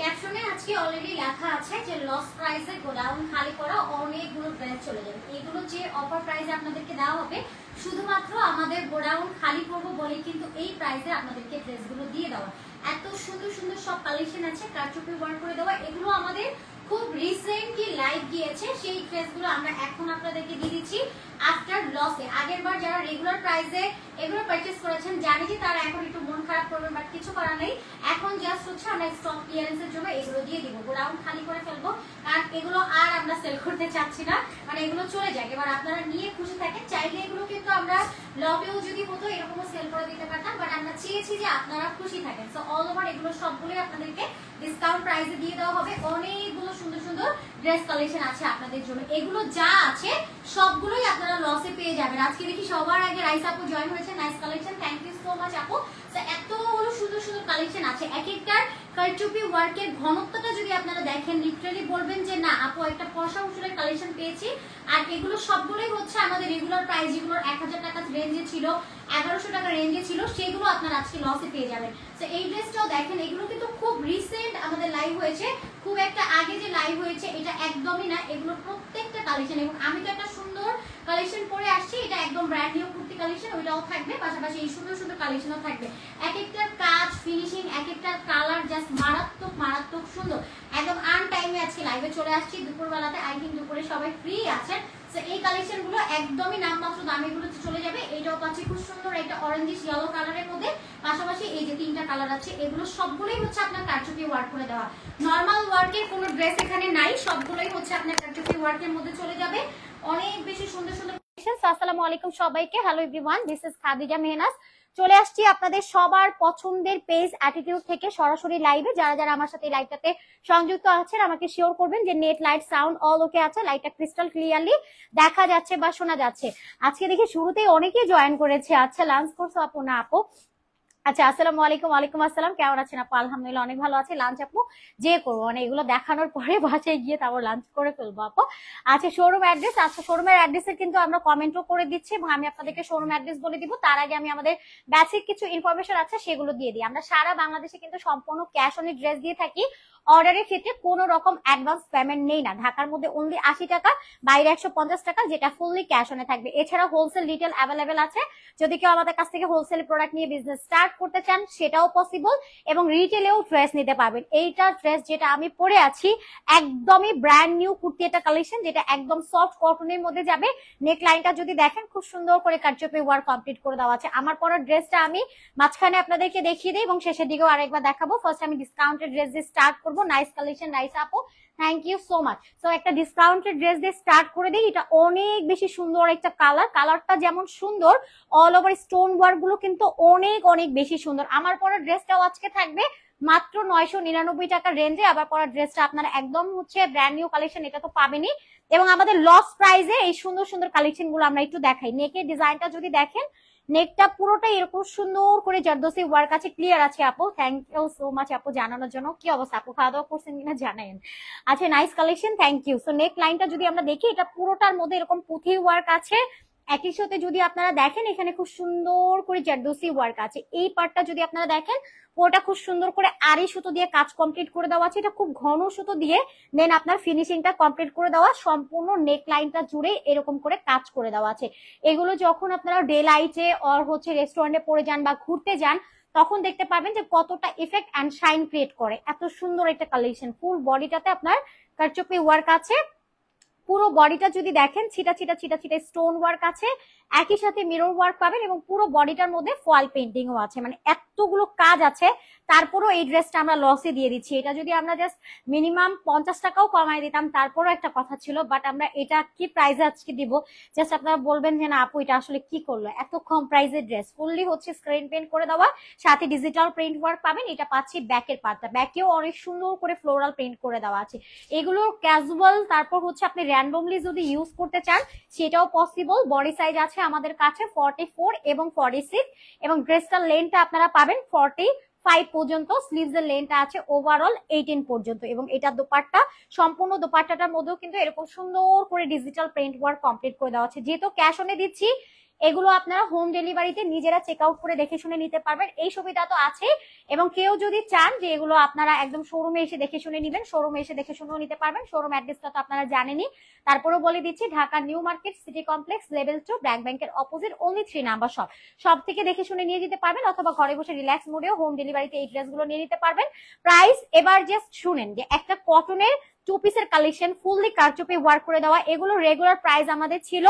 ক্যাপশনে আজকে অলরেডি লেখা আছে যে লস প্রাইসে গোডাউন খালি করা অনেকগুলো ড্রেস চলে যাবে। এগুলো যে অফার প্রাইসে আপনাদেরকে দেওয়া হবে শুধুমাত্র আমাদের গোডাউন খালি করবো বলেই কিন্তু এই প্রাইসে আপনাদেরকে ড্রেসগুলো দিয়ে দেওয়া। এত সুন্দর সুন্দর সব কালেকশন আছে কারচুপি ওয়ার্ক করে দেওয়া। এগুলো আমাদের খুব রিসেন্টলি লাইভ গিয়েছে, সেই ড্রেসগুলো আমরা এখন আপনাদেরকে দিয়ে দিচ্ছি আফটার লসে। আগের বার যারা রেগুলার প্রাইসে এগুলো পারচেজ করেছেন জানি যে তারা এখন একটু মন খারাপ করবেন, বাট কিছু করার নেই। এখন জাস্ট হচ্ছে আমরা স্টক ক্লিয়ারেন্সের জন্য এগুলো দিয়ে দিব, গোডাউন খালি করে ফেলবো, কারণ এগুলো আর আমরা সেল করতে চাচ্ছি না, মানে এগুলো চলে যায়। এবার আপনারা নিয়ে খুশি থাকেন। চাইলে এগুলো কিন্তু আমরা লবেও যদি হতো এরকমও সেল করে দিতে পারতাম, বাট আমরা চেয়েছি যে আপনারা খুশি থাকেন। সো অল ওভার এগুলো সবগুলোই আপনাদেরকে ডিসকাউন্ট প্রাইসে দিয়ে দেওয়া হবে। অনেকগুলো সুন্দর সুন্দর ড্রেস কালেকশন আছে আপনাদের জন্য। এগুলো যা আছে সবগুলোই আপনারা লসে পেয়ে যাবেন। আজকে দেখি সবার আগে রাইস আপু জয়েন হয়েছে, nice collection, thank you so much আপু। এতগুলো সুন্দর সুন্দর কালেকশন আছে। এক একটার কারচুপি ওয়ার্কের ঘনত্বটা যদি আপনারা দেখেন লিটারালি বলবেন যে না আপু একটা ফর্সা উসুলের কালেকশন পেয়েছি। আর এগুলো সবগুলোই হচ্ছে আমাদের রেগুলার প্রাইস, যেগুলো 1000 টাকা রেঞ্জে ছিল, 1100 টাকা রেঞ্জে ছিল, সেগুলো আপনারা আজকে লসে পেয়ে যাবেন। তো এই ড্রেসটাও দেখেন, এগুলো কিন্তু খুব রিসেন্ট আমাদের লাইভ হয়েছে, খুব একটা আগে যে লাইভ হয়েছে এটা একদমই না। এগুলো প্রত্যেকটা কালেকশন, এবং আমি তো একটা সুন্দর কালেকশন পরে আসছি, এটা একদম ব্র্যান্ড নিউ কুর্তি কালেকশন, ওইটাও থাকবে, পাশাপাশি এই সুন্দর সুন্দর কালেকশনও থাকবে। এক একটার কাজ ফিনিশিং, এক একটার কালার জাস্ট মারাত্মক মারাত্মক সুন্দর। একদম আন টাইমে আজকে লাইভে চলে আসছি দুপুরবেলাতে, আই থিঙ্ক দুপুরে সবাই ফ্রি আছেন। তো এই কালেকশন গুলো একদমই নামমাত্র দামে গুলোতে চলে যাবে। এইটাও পাচ্ছি খুব সুন্দর একটা অরেঞ্জিশ ইয়েলো কালারের মধ্যে, পাশাপাশি এই যে তিনটা কালার আছে, এগুলো সবগুলোই হচ্ছে আপনার কারচুপি ওয়ার্ক করে দেওয়া। নর্মাল ওয়ার্কের কোনো ড্রেস এখানে নাই, সবগুলোই হচ্ছে আপনার কারচুপি ওয়ার্কের মধ্যে চলে যাবে। অনেক বেশি সুন্দর সুন্দর। আসসালামু আলাইকুম সবাইকে, hello everyone, this is Khadija Mehnaz. চলে আসছি আপনাদের সবার পছন্দের পেজ অ্যাটিটিউড থেকে সরাসরি লাইভে। যারা যারা আমার সাথে লাইভটাতে সংযুক্ত আছেন আমাকে শিওর করবেন যে নেট লাইট সাউন্ড অল ওকে আছে, লাইটটা ক্রিস্টাল ক্লিয়ারলি দেখা যাচ্ছে বা শোনা যাচ্ছে। আজকে দেখি শুরুতেই অনেকেই জয়েন করেছে। আচ্ছা লাঞ্চ করছো আপু? না আপু। আচ্ছা আসসালামু আলাইকুম। ওয়ালাইকুম আসসালাম, কেমন আছেন আপু? আলহামদুলিল্লাহ অনেক ভালো আছে। লাঞ্চ আপু যে করবো, মানে এগুলো দেখানোর পরে বাসায় গিয়ে তারপর লাঞ্চ করে ফেলবো আপু। আচ্ছা শোরুম অ্যাড্রেস, আচ্ছা শোরুমের অ্যাড্রেসের কিন্তু আমরা কমেন্টও করে দিচ্ছি এবং আমি আপনাদেরকে শোরুম অ্যাড্রেস বলে দিব। তার আগে আমি আমাদের বেসিক কিছু ইনফরমেশন আছে সেগুলো দিয়ে দিই। আমরা সারা বাংলাদেশে কিন্তু সম্পূর্ণ ক্যাশ অন ড্রেস দিয়ে থাকি। অর্ডারের ক্ষেত্রে কোনো রকম অ্যাডভান্স পেমেন্ট নেই না। ঢাকার মধ্যে অনলি 80 টাকা, বাইরে 150 টাকা, যেটা ফুললি ক্যাশ অনে থাকবে। এছাড়া হোলসেল রিটেল অ্যাভেলেবেল আছে। যদি কেউ আমাদের কাছ থেকে হোলসেল প্রোডাক্ট নিয়ে বিজনেস স্টার্ট করতে চান সেটাও পসিবল, এবং রিটেলেও ড্রেস নিতে পারবেন। এইটা ড্রেস যেটা আমি পরে আছি একদমই ব্র্যান্ড নিউ কুর্তি একটা কালেকশন, যেটা একদম সফট কটনের মধ্যে যাবে। নেক লাইনটা যদি দেখেন খুব সুন্দর করে কারচুপি ওয়ার্ক কমপ্লিট করে দেওয়া আছে। আমার পরা ড্রেসটা আমি মাঝখানে আপনাদেরকে দেখিয়ে দিই এবং শেষের দিকেও আরেকবার দেখাবো। ফার্স্ট আমি ডিসকাউন্টেড ড্রেস দিয়ে স্টার্ট করবো। নাইস কালেকশন, নাইস আপু, thank you so much. So একটা ডিসকাউন্টেড ড্রেস দিয়ে স্টার্ট করে দিই। এটা অনেক বেশি সুন্দর একটা কালার, কালারটা যেমন সুন্দর অল ওভার স্টোন ওয়ার্ক গুলো কিন্তু অনেক অনেক বেশি সুন্দর। আমার পরা ড্রেসটাও আজকে থাকবে মাত্র 999 টাকার রেঞ্জে। আবার পরা ড্রেসটা আপনারা একদম হচ্ছে ব্র্যান্ড নিউ কালেকশন, এটা তো পাবেনই। এবং আমাদের লস প্রাইসে এই সুন্দর সুন্দর কালেকশন গুলো আমরা একটু দেখাই। নেকের ডিজাইনটা যদি দেখেন, নেকটা পুরোটা এরকম সুন্দর করে জারদোসি ওয়ার্ক আছে, ক্লিয়ার আছে আপু, থ্যাংক ইউ সো মাচ আপু জানানোর জন্য। কি অবস্থা আপু, খাওয়া দাওয়া করছেন কিনা জানেন? আচ্ছা nice collection, thank you. So neck লাইনটা যদি আমরা দেখি, এটা পুরোটার মধ্যে এরকম পুঁথি ওয়ার্ক আছে। একই সাথে যদি আপনারা দেখেন এখানে খুব সুন্দর করে জারদোসি ওয়ার্ক আছে। এই পার্টটা যদি আপনারা দেখেন ওটা খুব সুন্দর করে আড়ি সুতো দিয়ে কাজ কমপ্লিট করে দেওয়া আছে। এটা খুব ঘন সুতো দিয়ে দেন আপনার ফিনিশিংটা কমপ্লিট করে দেওয়া, সম্পূর্ণ নেক লাইনটা জুড়ে এরকম করে কাজ করে দেওয়া আছে। এগুলো যখন আপনারা ডে লাইটে আর হচ্ছে রেস্টুরেন্টে পরে যান বা ঘুরতে যান তখন দেখতে পাবেন যে কতটা ইফেক্ট অ্যান্ড শাইন ক্রিয়েট করে। এত সুন্দর একটা কালেকশন, ফুল বডিটাতে আপনার কারচুপি ওয়ার্ক আছে। পুরো বডিটা যদি দেখেন ছিটা ছিটা ছিটা ছিটা স্টোন ওয়ার্ক আছে, একই সাথে মিরর ওয়ার্ক পাবেন, এবং পুরো বডিটার মধ্যে ফয়েল পেইন্টিংও আছে। মানে এতগুলো কাজ আছে, তারপরও এই ড্রেসটা আমরা লসে দিয়ে দিচ্ছি। এটা যদি আমরা জাস্ট মিনিমাম 50 টাকাও কমাই দিতাম তারপরও একটা কথা ছিল, বাট আমরা এটা কি প্রাইসে আজকে দিব, জাস্ট আপনারা বলবেন যে না আপু এটা আসলে কি করলো, এত কম প্রাইসের ড্রেস। ফুললি হচ্ছে স্ক্রিন পেইন্ট করে দেওয়া, সাথে ডিজিটাল প্রিন্ট ওয়ার্ক পাবেন। এটা পাচ্ছি ব্যাকের পার্টটা, ব্যাকেও অনেক সুন্দর করে ফ্লোরাল প্রিন্ট করে দেওয়া আছে। এগুলো ক্যাজুয়াল, তারপর হচ্ছে আপনি র্যান্ডমলি যদি ইউজ করতে চান সেটাও পসিবল। বডি সাইজ আছে আমাদের কাছে 44 এবং 46, এবং ড্রেসটার লেন্থটা আপনারা পাবেন 45 পর্যন্ত। স্লিভস এর লেন্থটা আছে ওভারঅল 18 পর্যন্ত, এবং এটা দোপাট্টা, সম্পূর্ণ দোপাট্টাটার মধ্যেও কিন্তু এরকম সুন্দর করে ডিজিটাল প্রিন্ট ওয়ার্ক কমপ্লিট করে দেওয়া আছে। যেহেতু ক্যাশ অনে দিচ্ছি এগুলো আপনারা হোম ডেলিভারিতে নিজেরা চেক আউট করে দেখে শুনে নিতে পারবেন, এই সুবিধা তো আছে। এবং কেউ যদি চান যে এগুলো আপনারা একদম শোরুমে এসে দেখে শুনে নিবেন, শোরুমে এসে দেখে শুনেও নিতে পারবেন। শোরুম অ্যাড্রেসটা তো আপনারা জানেনই, তারপরেও বলে দিচ্ছি, Dhaka new market city complex level 2 BRAC ব্যাংকের অপোজিট অনলি 3 নাম্বার শপ। সব থেকে দেখে শুনে নিয়ে যেতে পারবেন, অথবা ঘরে বসে রিল্যাক্স মোডেও হোম ডেলিভারিতে এই ড্রেসগুলো নিয়ে নিতে পারবেন। প্রাইস এবার জাস্ট শুনেন, যে একটা কটনের 2 পিসের কালেকশন ফুললি কারচুপি ওয়ার্ক করে দেওয়া, এগুলো রেগুলার প্রাইস আমাদের ছিল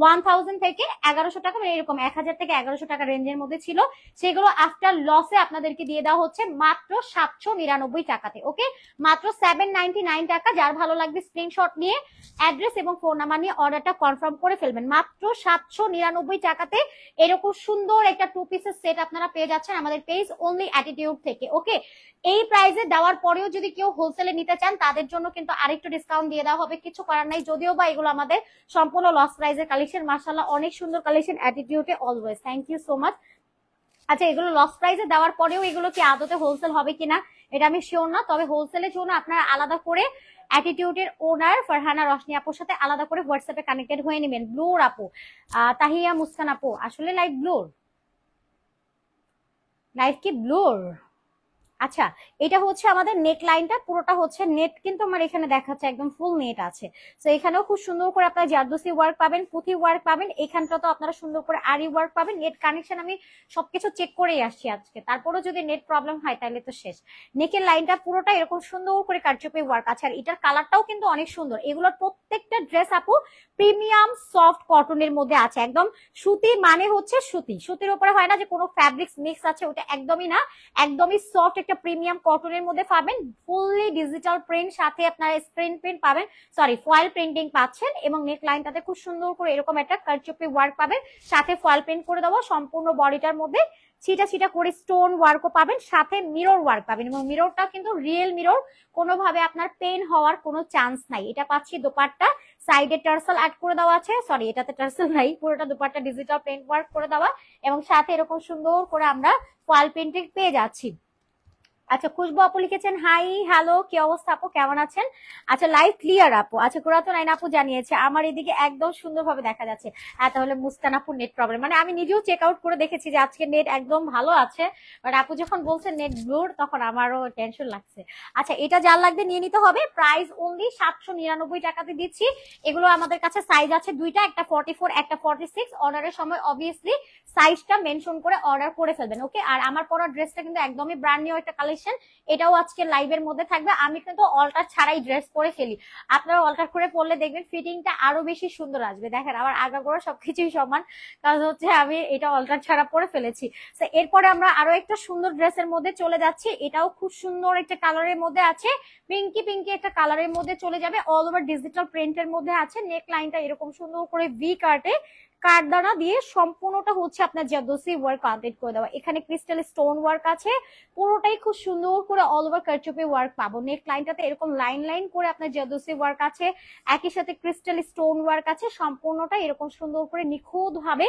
1000 থেকে 1100 টাকা, মানে এরকম 1000 থেকে 1100 টাকা রেঞ্জের মধ্যে ছিল। সেগুলো আফটার লসে আপনাদেরকে দিয়ে দেওয়া হচ্ছে মাত্র 799 টাকাতে। ওকে, মাত্র 799 টাকা। যার ভালো লাগবে স্ক্রিনশট নিয়ে অ্যাড্রেস এবং ফোন নাম্বার নিয়ে অর্ডারটা কনফার্ম করে ফেলবেন। মাত্র 799 টাকাতে এরকম সুন্দর একটা 2 পিসের সেট আপনারা পেয়ে যাচ্ছেন আমাদের পেজ অনলি অ্যাটিটিউড থেকে। ওকে, এই প্রাইসে দেওয়ার পরেও যদি কেউ হোলসেলে নিতে চান তাদের জন্য কিন্তু আরেকটু ডিসকাউন্ট দিয়ে দেওয়া হবে, কিছু করার নাই। যদিও বা এগুলো আমাদের সম্পূর্ণ লস প্রাইসের কালেকশন, মাশাআল্লাহ অনেক সুন্দর কালেকশন, অ্যাটিটিউডে always thank you so much. আচ্ছা, এগুলো লস প্রাইসে দেওয়ার পরেও এগুলো কি আদতে হোলসেল হবে কিনা এটা আমি শিওর না, তবে হোলসেলের জন্য আপনারা আলাদা করে অ্যাটিটিউডের ওনার ফারহানা রশনি আপুর সাথে আলাদা করে হোয়াটসঅ্যাপে কানেক্টেড হয়ে নেবেন। ব্লুর আপু, তাহিয়া মুস্কান আপু, আসলে লাইভ ব্লুর, লাইভ কি ব্লুর? আচ্ছা, এটা হচ্ছে আমাদের নেক লাইনটা, পুরোটা হচ্ছে নেট, কিন্তু আমার এখানে দেখাচ্ছে একদম ফুল নেট আছে। তো এখানেও খুব সুন্দর করে আপনারা জারদোসি ওয়ার্ক পাবেন, পুঁথি ওয়ার্ক পাবেন, এখানটা তো আপনারা সুন্দর করে আরি ওয়ার্ক পাবেন। নেট কানেকশন আমি সবকিছু চেক করেই আসছি আজকে, তারপরেও যদি নেট প্রবলেম হয় তাহলে তো শেষ। নেকের লাইনটা পুরোটা এরকম সুন্দর করে কারচুপি ওয়ার্ক আছে, আর এটার কালারটাও কিন্তু অনেক সুন্দর। এগুলোর প্রত্যেকটা ড্রেস আপু প্রিমিয়াম সফট কটনের মধ্যে আছে, একদম সুতি মানে হচ্ছে সুতি, সুতির উপরে হয় না যে কোনো ফ্যাব্রিক্স মিক্স আছে, ওটা একদমই না, একদমই সফট একটা প্রিমিয়াম কটনের মধ্যে পাবেন। ফুললি ডিজিটাল প্রিন্ট, সাথে আপনারা স্ক্রিন প্রিন্ট পাবেন, সরি ফয়েল প্রিন্টিং পাচ্ছেন, এবং নেক লাইনটাতে খুব সুন্দর করে এরকম একটা কারচুপি ওয়ার্ক পাবেন, সাথে ফয়েল প্রিন্ট করে দেওয়া সম্পূর্ণ বডিটার মধ্যে ছিটা ছিটা করে স্টোন ওয়ার্কও পাবেন, সাথে মিরর ওয়ার্ক পাবেন, এবং মিররটা কিন্তু রিয়েল মিরর, কোনোভাবে আপনার পেন হওয়ার কোনো চান্স নাই। এটা পাচ্ছি দোপাট্টা, সাইডে টার্সেল অ্যাড করে দেওয়া আছে, সরি এটাতে টার্সেল নাই, পুরোটা দোপাট্টা ডিজিটাল প্রিন্ট ওয়ার্ক করে দেওয়া, এবং সাথে এরকম সুন্দর করে আমরা ফয়েল প্রিন্টিং পেয়ে যাচ্ছি। আচ্ছা, খুশবু আপু লিখেছেন হাই হ্যালো, কি অবস্থা আপু, কেমন আছেন? আচ্ছা, লাইভ ক্লিয়ার আপু। আচ্ছা, কুরাতো নাইন আপু জানিয়েছে আমার এদিকে একদম সুন্দরভাবে দেখা যাচ্ছে। তাহলে মুস্কান আপুর নেট প্রবলেম, মানে আমি নিজেও চেক আউট করে দেখেছি যে আজকে নেট একদম ভালো আছে, বাট আপু যখন বলছেন নেট ব্লুর তখন আমারও টেনশন লাগছে। আচ্ছা, এটা যার লাগবে নিয়ে নিতে হবে, প্রাইস অনলি 799 টাকাতে দিচ্ছি। এগুলো আমাদের কাছে সাইজ আছে দুইটা, একটা 44 একটা 46। অর্ডারের সময় অবভিয়াসলি সাইজটা মেনশন করে অর্ডার করে ফেলবেন। ওকে, আর আমার পরা ড্রেসটা কিন্তু একদমই ব্র্যান্ড নিউ একটা কালেকশন, এটাও আজকে লাইভের মধ্যে থাকবে। আমি কিন্তু অল্টার ছাড়াই ড্রেস পরে ফেলি, আপনারা অল্টার করে পরলে দেখবেন ফিটিংটা আরো বেশি সুন্দর আসবে। দেখেন আমার আগাগোড়া সবকিছুই সমান, কারণ হচ্ছে আমি এটা অল্টার ছাড়া পরে ফেলেছি। তো এরপরে আমরা আরো একটা সুন্দর ড্রেসের মধ্যে চলে যাচ্ছি, এটাও খুব সুন্দর একটা কালারের মধ্যে আছে, পিঙ্কি পিঙ্কি একটা কালারের মধ্যে চলে যাবে, অল ওভার ডিজিটাল প্রিন্টের মধ্যে আছে। নেক লাইনটা এরকম সুন্দর করে ভি কাটে কাঠদানা দিয়ে সম্পূর্ণটা হচ্ছে আপনার জারদোসি ওয়ার্ক কমপ্লিট করে দেওয়া, এখানে ক্রিস্টাল স্টোন ওয়ার্ক আছে, পুরোটাই খুব সুন্দর করে অল ওভার কারচুপি ওয়ার্ক পাবো। নেক লাইনটাতে এরকম লাইন লাইন করে আপনার জারদোসি ওয়ার্ক আছে, একই সাথে ক্রিস্টাল স্টোন ওয়ার্ক আছে, সম্পূর্ণটা এরকম সুন্দর করে নিখুঁত ভাবে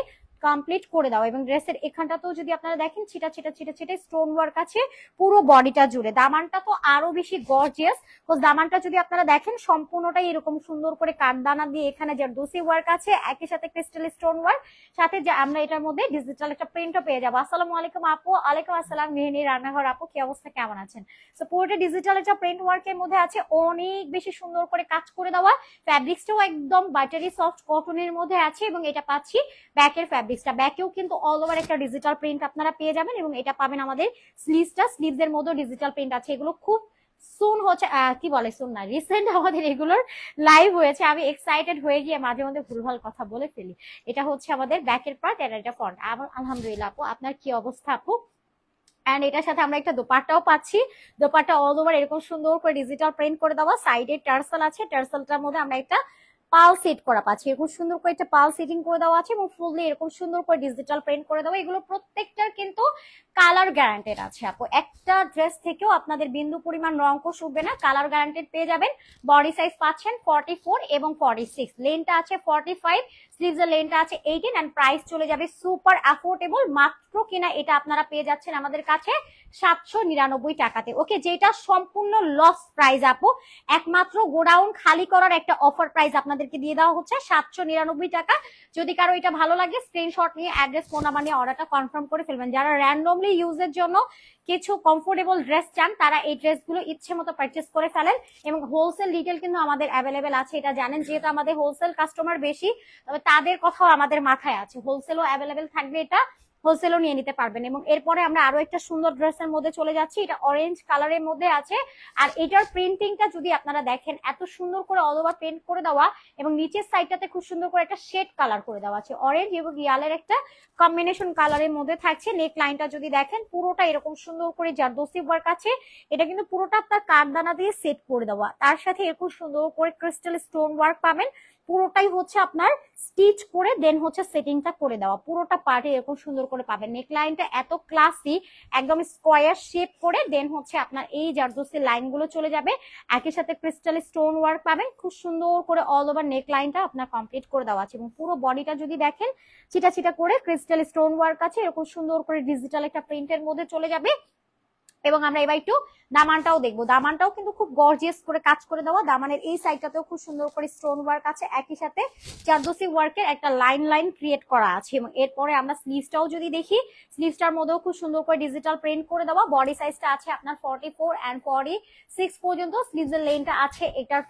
কমপ্লিট করে দাও। এবং ড্রেসের এখানটাতেও যদি আপনারা দেখেন ছিটা ছিটা ছিটা ছিটা স্টোন ওয়ার্ক আছে পুরো বডিটা জুড়ে। দামানটা তো আরো বেশি গর্জিয়াস, দামানটা যদি আপনারা দেখেন সম্পূর্ণটাই এরকম সুন্দর করে কাঠদানা দিয়ে এখানে জারদোসি ওয়ার্ক আছে, একই সাথে ক্রিস্টাল স্টোন ওয়ার্ক, সাথে যে আমরা এটার মধ্যে ডিজিটাল একটা প্রিন্টও পেয়ে যাবো। আসসালামু আলাইকুম আপু। ওয়ালাইকুম আসসালাম মেহেনি রান্নাঘর আপু, কি অবস্থা, কেমন আছেন? তো পুরোটা ডিজিটাল একটা প্রিন্ট ওয়ার্কের মধ্যে আছে, অনেক বেশি সুন্দর করে কাজ করে দেওয়া, ফ্যাব্রিক্সটাও একদম বাটারি সফট কটনের মধ্যে আছে, এবং এটা পাচ্ছি ব্যাকের ফ্যাব্রিক্সটা, ব্যাকেও কিন্তু অল ওভার একটা ডিজিটাল প্রিন্ট আপনারা পেয়ে যাবেন, এবং এটা পাবেন আমাদের স্লিভসটা, স্লিভস এর মধ্যে ডিজিটাল প্রিন্ট আছে। এগুলো খুব সুন হচ্ছে, কি বলে সুন না, রিসেন্ট আমাদের এগুলোর লাইভ হয়েছে, আমি এক্সাইটেড হয়ে গিয়ে মাঝে মধ্যে ভুলভাল কথা বলে ফেলি। এটা হচ্ছে আমাদের ব্যাকের পার্ট, আর এটা ফ্রন্ট। আলহামদুলিল্লাহ আপু, আপনার কি অবস্থা আপু? এন্ড এটার সাথে আমরা একটা দোপাট্টাও পাচ্ছি, দোপাট্টা অল ওভার এরকম সুন্দর করে ডিজিটাল প্রিন্ট করে দেওয়া, সাইডে টার্সেল আছে, টার্সেলটার মধ্যে আমরা একটা পাল সেট করা পাচ্ছি, এরকম সুন্দর করে একটা পাল সেটিং করে দেওয়া আছে, এবং ফুললি এরকম সুন্দর করে ডিজিটাল প্রিন্ট করে দেওয়া। এগুলো প্রত্যেকটার কিন্তু কালার গ্যারান্টেড আছে আপু, একটা ড্রেস থেকেও আপনাদের বিন্দু পরিমাণ রং কোষ উঠবে না, কালার গ্যারান্টেড পেয়ে যাবেন। বডি সাইজ পাচ্ছেন 44 এবং 46, লেনটা আছে 45, স্লিভসের লেনটা আছে 18 এন্ড প্রাইস চলে যাবে সুপার অ্যাফোর্ডেবল, মাত্র কিনা এটা আপনারা পেয়ে যাচ্ছেন আমাদের কাছে 799 টাকাতে। ওকে, যেটা সম্পূর্ণ লস প্রাইস আপু, একমাত্র গোডাউন খালি করার একটা অফার প্রাইস আপনাদেরকে দিয়ে দেওয়া হচ্ছে 799 টাকা। যদি কারো এটা ভালো লাগে স্ক্রিনশট নিয়ে অ্যাড্রেস ফোন নাম্বার নিয়ে অর্ডারটা কনফার্ম করে ফেলবেন। যারা র্যান্ডমলি ইউজের জন্য কিছু কমফোর্টেবল ড্রেস চান তারা এই ড্রেসগুলো ইচ্ছে মতো পারচেস করে ফেলেন, এবং হোলসেল রিটেল কিন্তু আমাদের অ্যাভেলেবেল আছে, এটা জানেন। যেহেতু আমাদের হোলসেল কাস্টমার বেশি, তবে তাদের কথাও আমাদের মাথায় আছে, হোলসেলও অ্যাভেলেবেল থাকবে, এটা হোলসেলও নিয়ে নিতে পারবেন। এবং এরপরে আমরা আরো একটা সুন্দর ড্রেসের মধ্যে চলে যাচ্ছি, এটা অরেঞ্জ কালারের মধ্যে আছে। আর এটার প্রিন্টিংটা যদি আপনারা দেখেন, এত সুন্দর করে অল ওভার পেন্ট করে দেওয়া, এবং নিচের সাইডটাতে খুব সুন্দর করে একটা শেড কালার করে দেওয়া আছে, অরেঞ্জ এবং ইয়ালের একটা কম্বিনেশন কালারের মধ্যে থাকছে। নেক লাইনটা যদি দেখেন পুরোটা এরকম সুন্দর করে জারদোসি ওয়ার্ক আছে, এটা কিন্তু পুরোটা আপনার কাঠদানা দিয়ে সেট করে দেওয়া, তার সাথে এরকম সুন্দর করে ক্রিস্টাল স্টোন ওয়ার্ক পাবেন। পুরোটাই হচ্ছে আপনার স্টিচ করে দেন হচ্ছে সেটিংটা করে দেওয়া, পুরোটা পার্টে এরকম সুন্দর করে পাবেন। নেকলাইনটা এত ক্লাসি, একদম স্কোয়ার শেপ করে দেন হচ্ছে আপনার এই জারদোসির লাইনগুলো চলে যাবে, একই সাথে ক্রিস্টাল স্টোন ওয়ার্ক পাবেন। খুব সুন্দর করে অল ওভার নেকলাইনটা আপনার কমপ্লিট করে দেওয়া আছে, এবং পুরো বডিটা যদি দেখেন চিটা চিটা করে ক্রিস্টাল স্টোন ওয়ার্ক আছে, এরকম সুন্দর করে ডিজিটাল একটা প্রিন্টের মধ্যে চলে যাবে। এবং আমরা এবার একটু দামানটাও দেখবো, দামানটাও কিন্তু খুব গর্জিয়াস করে কাজ করে দেওয়া, দামানের এই সাইডটাতেও খুব সুন্দর করে স্টোন ওয়ার্ক আছে, একই সাথে জারদোসি ওয়ার্কের একটা লাইন লাইন ক্রিয়েট করা আছে। এবং এরপরে আমরা স্লিভসটাও যদি দেখি, স্লিভসটার মধ্যেও খুব সুন্দর করে ডিজিটাল প্রিন্ট করে দেওয়া, বডি সাইজটা আছে আপনার 44 এন্ড 46 পর্যন্ত, স্লিভসের লেনটা আছে এটার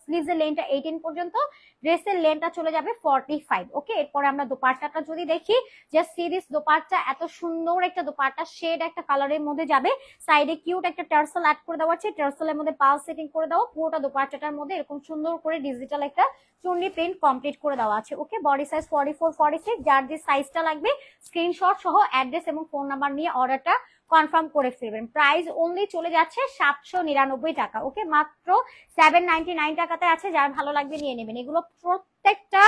স্লিভসের লেনটা 18 পর্যন্ত, ড্রেসের লেনটা চলে যাবে 45। ওকে, এরপরে আমরা দোপাট্টাটা যদি দেখি, জাস্ট সি দিস দোপাট্টা, এত সুন্দর একটা দোপাট্টা, শেড একটা কালারের মধ্যে যাবে, সাইডে কিউট একটা টার্সেল অ্যাড করে দেওয়া আছে, টার্সেলের মধ্যে পাল সেটিং করে দেওয়া, পুরোটা দোপাট্টাটার মধ্যে এরকম সুন্দর করে ডিজিটাল একটা চুন্নি প্রিন্ট কমপ্লিট করে দেওয়া আছে। ওকে, বডি সাইজ 44 46, যার যে সাইজটা লাগবে স্ক্রিনশট সহ অ্যাড্রেস এবং ফোন নাম্বার নিয়ে অর্ডারটা কনফার্ম করে ফেলবেন। প্রাইস অনলি চলে যাচ্ছে 799 টাকা। ওকে, মাত্র 799 টাকাতে আছে, যার ভালো লাগবে নিয়ে নেবেন। এগুলো প্রত্যেকটা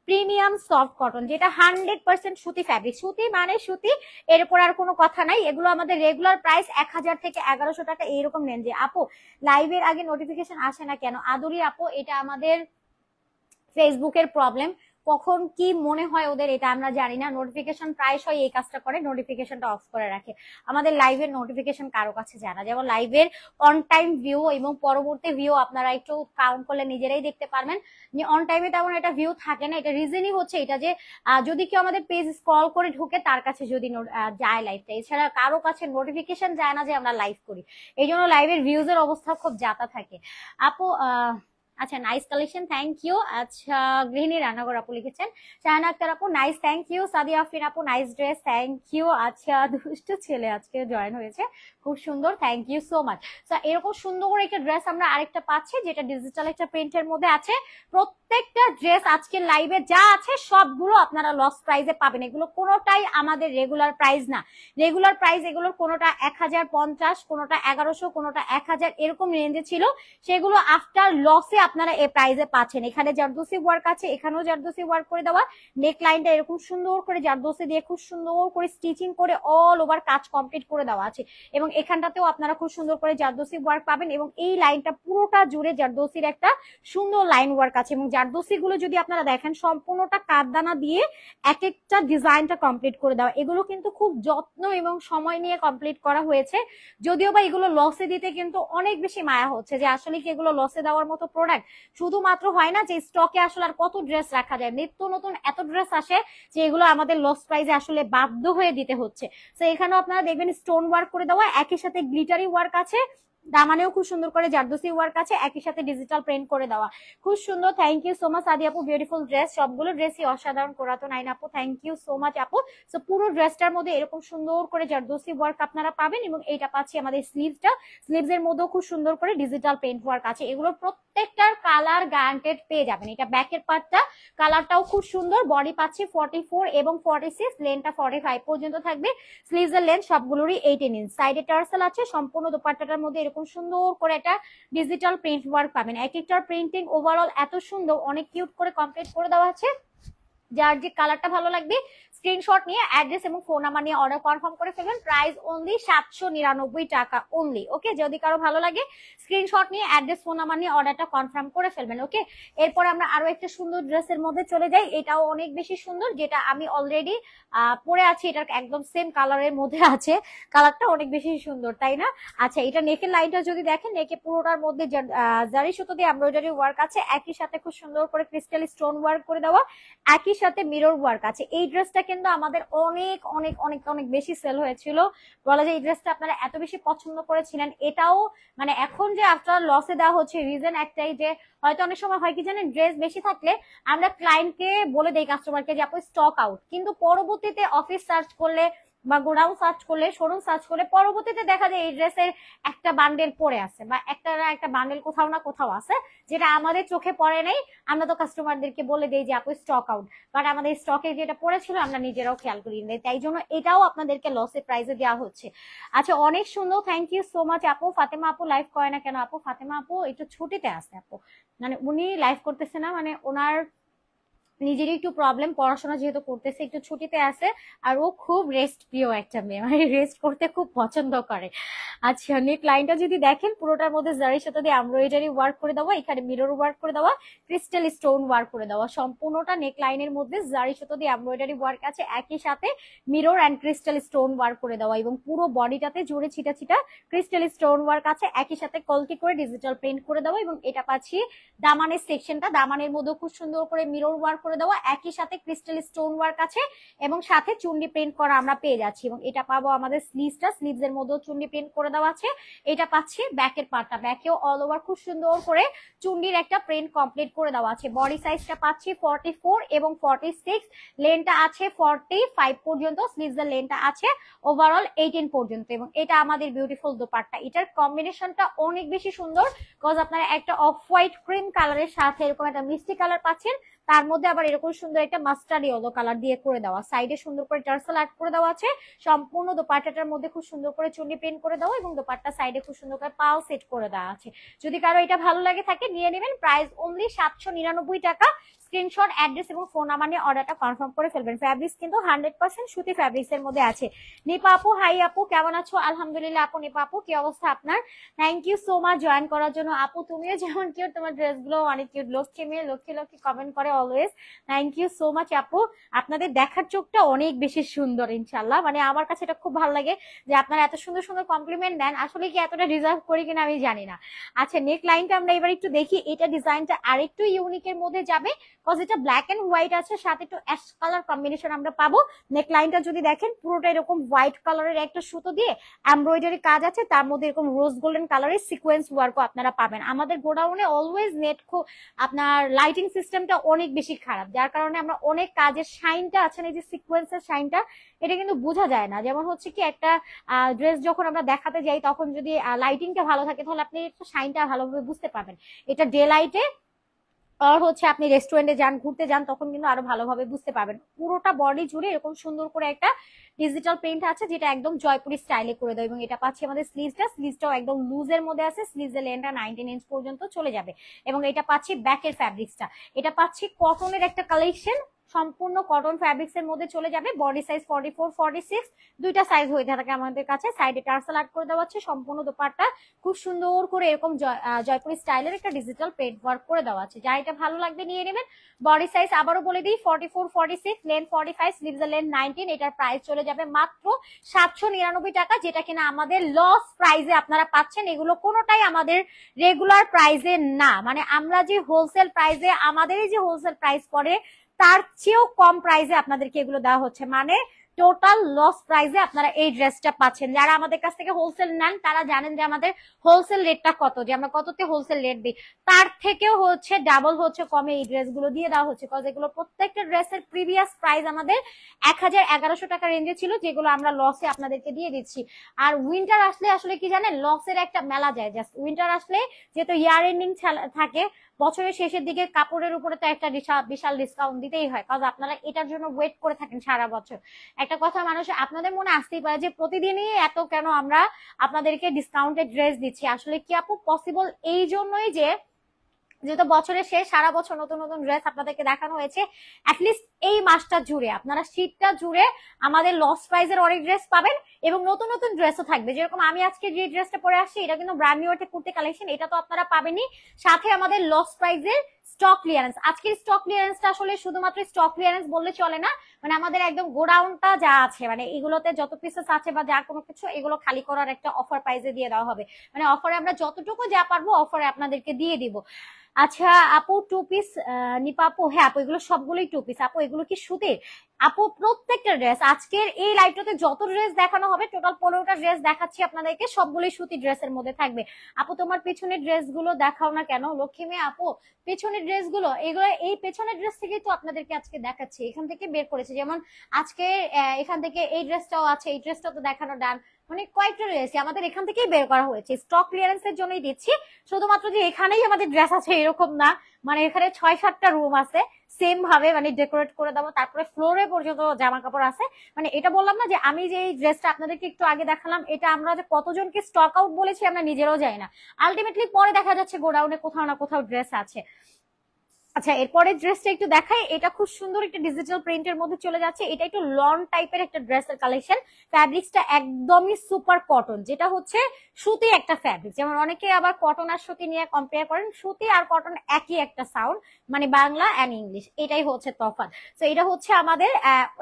প্রিমিয়াম সফট কটন, যেটা 100% সুতি ফ্যাব্রিক, সুতি মানে সুতি, এর উপর আর কোনো কথা নাই। এগুলো আমাদের রেগুলার প্রাইস 1000 থেকে 1100 টাকা এইরকম রেঞ্জে। আপু লাইভের আগে নোটিফিকেশন আসে না কেন? আদুরি আপু, এটা আমাদের ফেসবুকের প্রবলেম, কখন কি মনে হয় ওদের এটা আমরা জানি না। নোটিফিকেশন প্রায়শই এই কাজটা করে, নোটিফিকেশনটা অফ করে রাখে। আমাদের লাইভের নোটিফিকেশন কারো কাছে জানা, যেমন লাইভের অন টাইম ভিউ এবং পরবর্তী ভিউ আপনারা একটু কাউন্ট করলে নিজেরাই দেখতে পারবেন যে অন টাইমে তেমন একটা ভিউ থাকে না। এটা রিজনই হচ্ছে এটা যে যদি কেউ আমাদের পেজ স্ক্রল করে ঢুকে তার কাছে যদি যায় লাইভটা, এছাড়া কারো কাছে নোটিফিকেশন যায় না যে আমরা লাইভ করি, এই জন্য লাইভের ভিউজের অবস্থা খুব যাতা থাকে। আপু আচ্ছা, নাইস কালেকশন, থ্যাংক ইউ। আচ্ছা, গৃহিণী রান্নাঘর আপু লিখেছেন, শাহানা আক্তার আপু nice, thank you. Sadia Afrin আপু নাইস ড্রেস, থ্যাংক ইউ। আচ্ছা, দুষ্টু ছেলে আজকে জয়েন হয়েছে, খুব সুন্দর, থ্যাংক ইউ সো মাচ। এরকম সুন্দর করে একটা ড্রেস আমরা আরেকটা পাচ্ছি, যেটা ডিজিটাল একটা প্রিন্টের মধ্যে আছে। প্রত্যেকটা ড্রেস আজকে লাইভে যা আছে সবগুলো আপনারা লস প্রাইসে পাবেন, এগুলো কোনোটাই আমাদের রেগুলার প্রাইস না। রেগুলার প্রাইস এগুলোর কোনোটা 1050, কোনোটা 1100, কোনোটা 1000 এরকম রেঞ্জে ছিল, সেগুলো আফটার লসে আপনারা এই প্রাইসে পাচ্ছেন। এখানে জারদোসি ওয়ার্ক আছে, এখানেও জারদোসি ওয়ার্ক করে দেওয়া, নেক লাইনটা এরকম সুন্দর করে জারদোসি দিয়ে খুব সুন্দর করে স্টিচিং করে অল ওভার কাজ কমপ্লিট করে দেওয়া আছে, এবং এখানটাতেও আপনারা খুব সুন্দর করে জারদোসি ওয়ার্ক পাবেন। এবং এই লাইনটা পুরোটা জুড়ে জারদোসির একটা সুন্দর লাইন ওয়ার্ক আছে, এবং জারদোসি গুলো যদি আপনারা দেখেন সম্পূর্ণটা কাঠদানা দিয়ে এক একটা ডিজাইনটা কমপ্লিট করে দেওয়া। এগুলো কিন্তু খুব যত্ন এবং সময় নিয়ে কমপ্লিট করা হয়েছে, যদিও বা এগুলো লসে দিতে কিন্তু অনেক বেশি মায়া হচ্ছে যে আসলে কি এগুলো লসে দেওয়ার মতো প্রোডাক্ট। শুধুমাত্র হয় না যে স্টকে আসলে আর কত ড্রেস রাখা যায়, নিত্য নতুন এত ড্রেস আসে যে এগুলো আমাদের লস প্রাইসে আসলে বাধ্য হয়ে দিতে হচ্ছে। তো এখানেও আপনারা দেখবেন স্টোন ওয়ার্ক করে দেওয়া, একই সাথে গ্লিটারি ওয়ার্ক আছে, দামানেও খুব সুন্দর করে জারদোসি ওয়ার্ক আছে, একই সাথে ডিজিটাল প্রিন্ট করে দেওয়া, খুব সুন্দর। থ্যাংক ইউ সো মাচ আদি আপু, বিউটিফুল ড্রেস, সবগুলো ড্রেসই অসাধারণ। করাতো নাইন আপু, থ্যাংক ইউ সো মাচ আপু। সো পুরো ড্রেসটার মধ্যে এরকম সুন্দর করে জারদোসি ওয়ার্ক আপনারা পাবেন, এবং এইটা পাচ্ছি আমাদের স্লিভসটা, স্লিভস এর মধ্যেও খুব সুন্দর করে ডিজিটাল প্রিন্ট ওয়ার্ক আছে। এগুলো প্রত্যেকটার কালার গ্যারান্টেড পেয়ে যাবেন। এটা ব্যাকের পার্টটা, কালারটাও খুব সুন্দর। বডি পাচ্ছি 44 এবং 46, লেনটা 45 পর্যন্ত থাকবে, স্লিভস এর লেন্থ সবগুলোরই 18 ইঞ্চ, সাইডে টার্সেল আছে, সম্পূর্ণ দোপাট্টাটার মধ্যে এরকম সুন্দর করে একটা ডিজিটাল প্রিন্ট ওয়ার্ক পাবেন। এক একটার প্রিন্টিং ওভারঅল এত সুন্দর, অনেক কিউট করে কমপ্লিট করে দেওয়া আছে। যার যে কালারটা ভালো লাগবে স্ক্রিনশট নিয়ে অ্যাড্রেস এবং ফোন নাম্বার নিয়ে অর্ডার কনফার্ম করে ফেলবেন। প্রাইস অনলি 799 টাকা অনলি। ওকে, যদি কারো ভালো লাগে স্ক্রিনশট নিয়ে অ্যাড্রেস ফোন নাম্বার নিয়ে অর্ডারটা কনফার্ম করে ফেলবেন। ওকে, এরপর আমরা আরো একটা সুন্দর ড্রেসের মধ্যে চলে যাই। এটাও অনেক বেশি সুন্দর, যেটা আমি অলরেডি পরে আছি, এটার একদম সেম কালারের মধ্যে আছে। কালারটা অনেক বেশি সুন্দর, তাই না? আচ্ছা, এটা নেকের লাইনটা যদি দেখেন, নেকে পুরোটার মধ্যে জারি সুতো দিয়ে এমব্রয়ডারি ওয়ার্ক আছে, একই সাথে খুব সুন্দর করে ক্রিস্টাল স্টোন ওয়ার্ক করে দেওয়া, একই সাথে মিরর ওয়ার্ক আছে। এই ড্রেসটা কিন্তু আমাদের অনেক অনেক অনেক অনেক বেশি সেল হয়েছিল, বলা যায় এই ড্রেসটা আপনারা এত বেশি পছন্দ করেছিলেন। এটাও মানে এখন যে আফটার লসে দেওয়া হচ্ছে, রিজন একটাই যে হয়তো অনেক সময় হয় কি জানেন, ড্রেস বেশি থাকলে আমরা ক্লায়েন্টকে বলে দেই, কাস্টমারকে, যে আপু স্টক আউট, কিন্তু পরবর্তীতে অফিস সার্চ করলে বা গোডাউন সার্চ করলে, শোরুম সার্চ করলে পরবর্তীতে দেখা যায় এই ড্রেসের একটা বান্ডেল পড়ে আছে, বা একটা বান্ডেল কোথাও না কোথাও আছে, যেটা আমাদের চোখে পড়ে নাই। আমরা তো কাস্টমারদেরকে বলে দেই যে আপু স্টক আউট, বাট আমাদের স্টকে যেটা পড়েছিল আমরা নিজেরাও খেয়াল করি না, তাই জন্য এটাও আপনাদেরকে লসে প্রাইসে দেওয়া হচ্ছে। আচ্ছা, অনেক সুন্দর, থ্যাংক ইউ সো মাচ আপু। ফাতেমা আপু লাইভ করে না কেন? আপু ফাতেমা আপু একটু ছুটিতে আছে আপু, মানে উনি লাইভ করতেছে না, মানে ওনার নিজেরই একটু প্রবলেম, পড়াশোনা যেহেতু করতেছে, একটু ছুটিতে আছে। আর ও খুব রেস্ট প্রিয় একটা মেয়ে, মানে রেস্ট করতে খুব পছন্দ করে। আচ্ছা, নেক লাইনটা যদি দেখেন, পুরোটার মধ্যে জারির সাথে দিয়ে এমব্রয়ডারি ওয়ার্ক করে দেওয়া, এখানে মিরর ওয়ার্ক করে দেওয়া, ক্রিস্টাল স্টোন ওয়ার্ক করে দেওয়া, সম্পূর্ণটা নেক লাইনের মধ্যে জারির সাথে দিয়ে এমব্রয়ডারি ওয়ার্ক আছে, একই সাথে mirror and crystal stone work করে দেওয়া, এবং পুরো বডিটাতে জুড়ে ছিটা ছিটা ক্রিস্টাল স্টোন ওয়ার্ক আছে, একই সাথে কলকি করে ডিজিটাল প্রিন্ট করে দেওয়া। এবং এটা পাচ্ছি দামানের সেকশনটা, দামানের মধ্যে খুব সুন্দর করে মিরর ওয়ার্ক করে দেওয়া, একই সাথে ক্রিস্টাল স্টোন ওয়ার্ক আছে, এবং সাথে চুন্ডি প্রিন্ট করা আমরা পেয়ে যাচ্ছি। এবং এটা পাবো আমাদের স্লিভসটা, স্লিভস এর মধ্যেও চুন্ডি প্রিন্ট করে দেওয়া আছে। এটা পাচ্ছি ব্যাকের পার্টটা, ব্যাকেও অল ওভার খুব সুন্দর করে চুন্ডির একটা প্রিন্ট কমপ্লিট করে দেওয়া আছে। বডি সাইজটা পাচ্ছি 44 এবং 46, লেনটা আছে 45 পর্যন্ত, স্লিভস এর লেনটা আছে ওভারঅল 18 পর্যন্ত। এবং এটা আমাদের বিউটিফুল দোপাট্টা, এটার কম্বিনেশনটা অনেক বেশি সুন্দর, কজ আপনারা একটা অফ হোয়াইট ক্রিম কালারের সাথে এরকম একটা মিষ্টি কালার পাচ্ছেন, তার মধ্যে আবার এরকম সুন্দর একটা মাস্টার্ড ইয়েলো কালার দিয়ে করে দেওয়া, সাইডে সুন্দর করে টার্সেল আর্ট করে দেওয়া আছে। সম্পূর্ণ দোপাট্টাটার মধ্যে খুব সুন্দর করে চুন্ডি প্রিন্ট করে দেওয়া, এবং দোপাট্টা সাইডে খুব সুন্দর করে পাল সেট করে দেওয়া আছে। যদি কারো এটা ভালো লাগে থাকে নিয়ে নেবেন, প্রাইস অনলি 799 টাকা। স্ক্রিনশট, অ্যাড্রেস এবং ফোন নাম্বার নিয়ে অর্ডারটা কনফার্ম করে ফেলবেন। ফ্যাব্রিক্স কিন্তু 100% সুতি ফ্যাব্রিক্স এর মধ্যে আছে। নিপা আপু, হাই আপু, কেমন আছো? আলহামদুলিল্লাহ আপু। নিপা আপু, কি অবস্থা আপনার? Thank you so much join করার জন্য আপু। তুমিও যেমন কিউট, তোমার ড্রেস গুলো অনেক কিউট, লক্ষ্মী মেয়ে লক্ষ্মী লক্ষ্মী কমেন্ট করে always. Thank you so much আপু, আপনাদের দেখার চোখটা অনেক বেশি সুন্দর ইনশাল্লাহ, মানে আমার কাছে এটা খুব ভালো লাগে যে আপনারা এত সুন্দর সুন্দর কমপ্লিমেন্ট দেন। আসলে কি এতটা রিজার্ভ করি কিনা আমি জানি না। আচ্ছা, নেক লাইনটা আমরা এবার একটু দেখি, এটা ডিজাইনটা আরেকটু ইউনিকের মধ্যে যাবে, কজ এটা ব্ল্যাক এন্ড হোয়াইট আছে, সাথে একটু অ্যাশ কালার কম্বিনেশন আমরা পাবো। নেক লাইনটা যদি দেখেন, পুরোটা এরকম হোয়াইট কালারের একটা সুতো দিয়ে এমব্রয়ডারি কাজ আছে, তার মধ্যে এরকম রোজ গোল্ডেন কালারের সিকোয়েন্স ওয়ার্কও আপনারা পাবেন। আমাদের গোডাউনে অলওয়েজ নেট আপনার লাইটিং সিস্টেমটা অনেক বেশি খারাপ, যার কারণে আমরা অনেক কাজের শাইনটা আছে না, এই যে সিকোয়েন্সের শাইনটা, এটা কিন্তু বোঝা যায় না। যেমন হচ্ছে কি, একটা ড্রেস যখন আমরা দেখাতে যাই, তখন যদি লাইটিংটা ভালো থাকে তাহলে আপনি শাইনটা ভালোভাবে বুঝতে পারবেন। এটা ডে লাইটে আর হচ্ছে আপনি রেস্টুরেন্টে যান, ঘুরতে যান, তখন কিন্তু আরো ভালোভাবে বুঝতে পারবেন। পুরোটা বডি জুড়ে এরকম সুন্দর করে একটা ডিজিটাল প্রিন্ট আছে, যেটা একদম জয়পুরি স্টাইলে করে দেয়। এবং এটা পাচ্ছি আমাদের স্লিভসটাও একদম লুজের মধ্যে আছে, স্লিভস এর লেন্থটা 19 ইঞ্চ পর্যন্ত চলে যাবে। এবং এটা পাচ্ছি ব্যাকের ফ্যাব্রিক্সটা, এটা পাচ্ছি কটনের একটা কালেকশন, সম্পূর্ণ কটন ফ্যাব্রিক্স এর মধ্যে চলে যাবে। বডি সাইজ 44 46 দুইটা সাইজ হয়ে থাকে আমাদের কাছে। সাইডে টার্সেল আর্ট করে দেওয়া আছে, সম্পূর্ণ দোপাট্টা খুব সুন্দর করে এরকম জয়পুরি স্টাইলের একটা ডিজিটাল প্রিন্ট ওয়ার্ক করে দেওয়া আছে। যা এটা ভালো লাগবে নিয়ে নেবেন। বডি সাইজ আবারও বলে দিই 44 46, লেন্থ 45, স্লিভস এর লেন্থ 19। এটার প্রাইস চলে যাবে মাত্র 799 টাকা, যেটা কিনা আমাদের লস প্রাইসে আপনারা পাচ্ছেন। এগুলো কোনোটাই আমাদের রেগুলার প্রাইসে না, মানে আমরা যে হোলসেল প্রাইসে, আমাদেরই যে হোলসেল প্রাইস পড়ে তার চেয়েও কম প্রাইসে আপনাদেরকে এগুলো দেওয়া হচ্ছে, মানে টোটাল লস প্রাইসে আপনারা এই ড্রেসটা পাচ্ছেন। যারা আমাদের কাছ থেকে হোলসেল নেন তারা জানেন যে আমাদের হোলসেল রেটটা কত, যে আমরা কততে হোলসেল রেট দিই, তার থেকেও হচ্ছে ডাবল হচ্ছে কমে এই ড্রেসগুলো দিয়ে দেওয়া হচ্ছে। কজ এগুলো প্রত্যেকটা ড্রেসের প্রিভিয়াস প্রাইস আমাদের 1000-1100 টাকা রেঞ্জে ছিল, যেগুলো আমরা লসে আপনাদেরকে দিয়ে দিচ্ছি। আর উইন্টার আসলে আসলে কি জানেন, লসের একটা মেলা যায়। জাস্ট উইন্টার আসলে যেহেতু ইয়ার এন্ডিং থাকে, বছরের শেষের দিকে কাপড়ের উপরে তো একটা বিশাল ডিসকাউন্ট দিতেই হয়, কারণ আপনারা এটার জন্য ওয়েট করে থাকেন সারা বছর। একটা কথা মানুষ আপনাদের মনে আসতেই পারে যে প্রতিদিনই এত কেন আমরা আপনাদেরকে ডিসকাউন্টেড ড্রেস দিচ্ছি। আসলে কি আপু, পসিবল এই জন্যই যে যেহেতু বছরের শেষ, সারা বছর নতুন নতুন ড্রেস আপনাদেরকে দেখানো হয়েছে, অ্যাটলিস্ট এই মাসটা জুড়ে আপনারা শীতটা জুড়ে আমাদের লস প্রাইজের অনেক ড্রেস পাবেন এবং নতুন নতুন ড্রেসও থাকবে। যেরকম আমি আজকে যে ড্রেসটা পরে আসছি এটা কিন্তু ব্র্যান্ড নিউ একটা কুর্তি কালেকশন, এটা তো আপনারা পাবেনই, সাথে আমাদের লস প্রাইজের স্টক ক্লিয়ারেন্স। আজকের স্টক ক্লিয়ারেন্সটা আসলে শুধুমাত্র স্টক ক্লিয়ারেন্স বললে চলে না, মানে আমাদের একদম গোডাউনটা যা আছে, মানে এগুলোতে যত পিসেস আছে বা যা কোনো কিছু এগুলো খালি করার একটা অফার প্রাইজে দিয়ে দেওয়া হবে। মানে অফারে আমরা যতটুকু যা পারবো অফারে আপনাদেরকে দিয়ে দিব। আচ্ছা আপু, টু পিস নিপা আপু, হ্যাঁ আপু এগুলো সবগুলোই টু পিস। আপু এগুলো কি সুতির? আপু প্রত্যেকটা ড্রেস আজকের এই লাইভটাতে যত ড্রেস দেখানো হবে, টোটাল 15টা ড্রেস দেখাচ্ছি আপনাদেরকে, সবগুলোই সুতি ড্রেসের মধ্যে থাকবে। আপু তোমার পিছনের ড্রেস গুলো দেখাও না কেন লক্ষ্মী মেয়ে? আপু পেছনের ড্রেস গুলো, এগুলো এই পেছনের ড্রেস থেকেই তো আপনাদেরকে আজকে দেখাচ্ছি, এখান থেকে বের করেছি। যেমন আজকে এখান থেকে এই ড্রেসটাও আছে, এই ড্রেসটা তো দেখানো ডান, মানে কয়েকটা রয়েছে আমাদের এখান থেকেই বের করা হয়েছে, স্টক ক্লিয়ারেন্স এর জন্যই দিচ্ছি। শুধুমাত্র যে এখানেই আমাদের ড্রেস আছে এরকম না, মানে এখানে 6-7টা রুম আছে সেম ভাবে মানে ডেকোরেট করে দেবো, তারপরে ফ্লোরে পর্যন্ত জামা কাপড় আছে। মানে এটা বললাম না যে আমি যে এই ড্রেসটা আপনাদেরকে একটু আগে দেখালাম, এটা আমরা যে কতজনকে স্টক আউট বলেছি আমরা নিজেরাও যাই না, আলটিমেটলি পরে দেখা যাচ্ছে গোডাউনে কোথাও না কোথাও ড্রেস আছে। আচ্ছা এরপরে ড্রেসটা একটু দেখাই, এটা খুব সুন্দর একটা ডিজিটাল প্রিন্টের মধ্যে চলে যাচ্ছে, এটা একটু লন টাইপের একটা ড্রেসের কালেকশন। ফ্যাব্রিক্সটা একদমই সুপার কটন, যেটা হচ্ছে সুতি একটা ফ্যাব্রিক। যেমন অনেকে আবার কটন আর সুতি নিয়ে কম্পেয়ার করেন, সুতি আর কটন একই একটা সাউন্ড, মানে বাংলা এন্ড ইংলিশ, এটাই হচ্ছে তফাৎ। তো এটা হচ্ছে আমাদের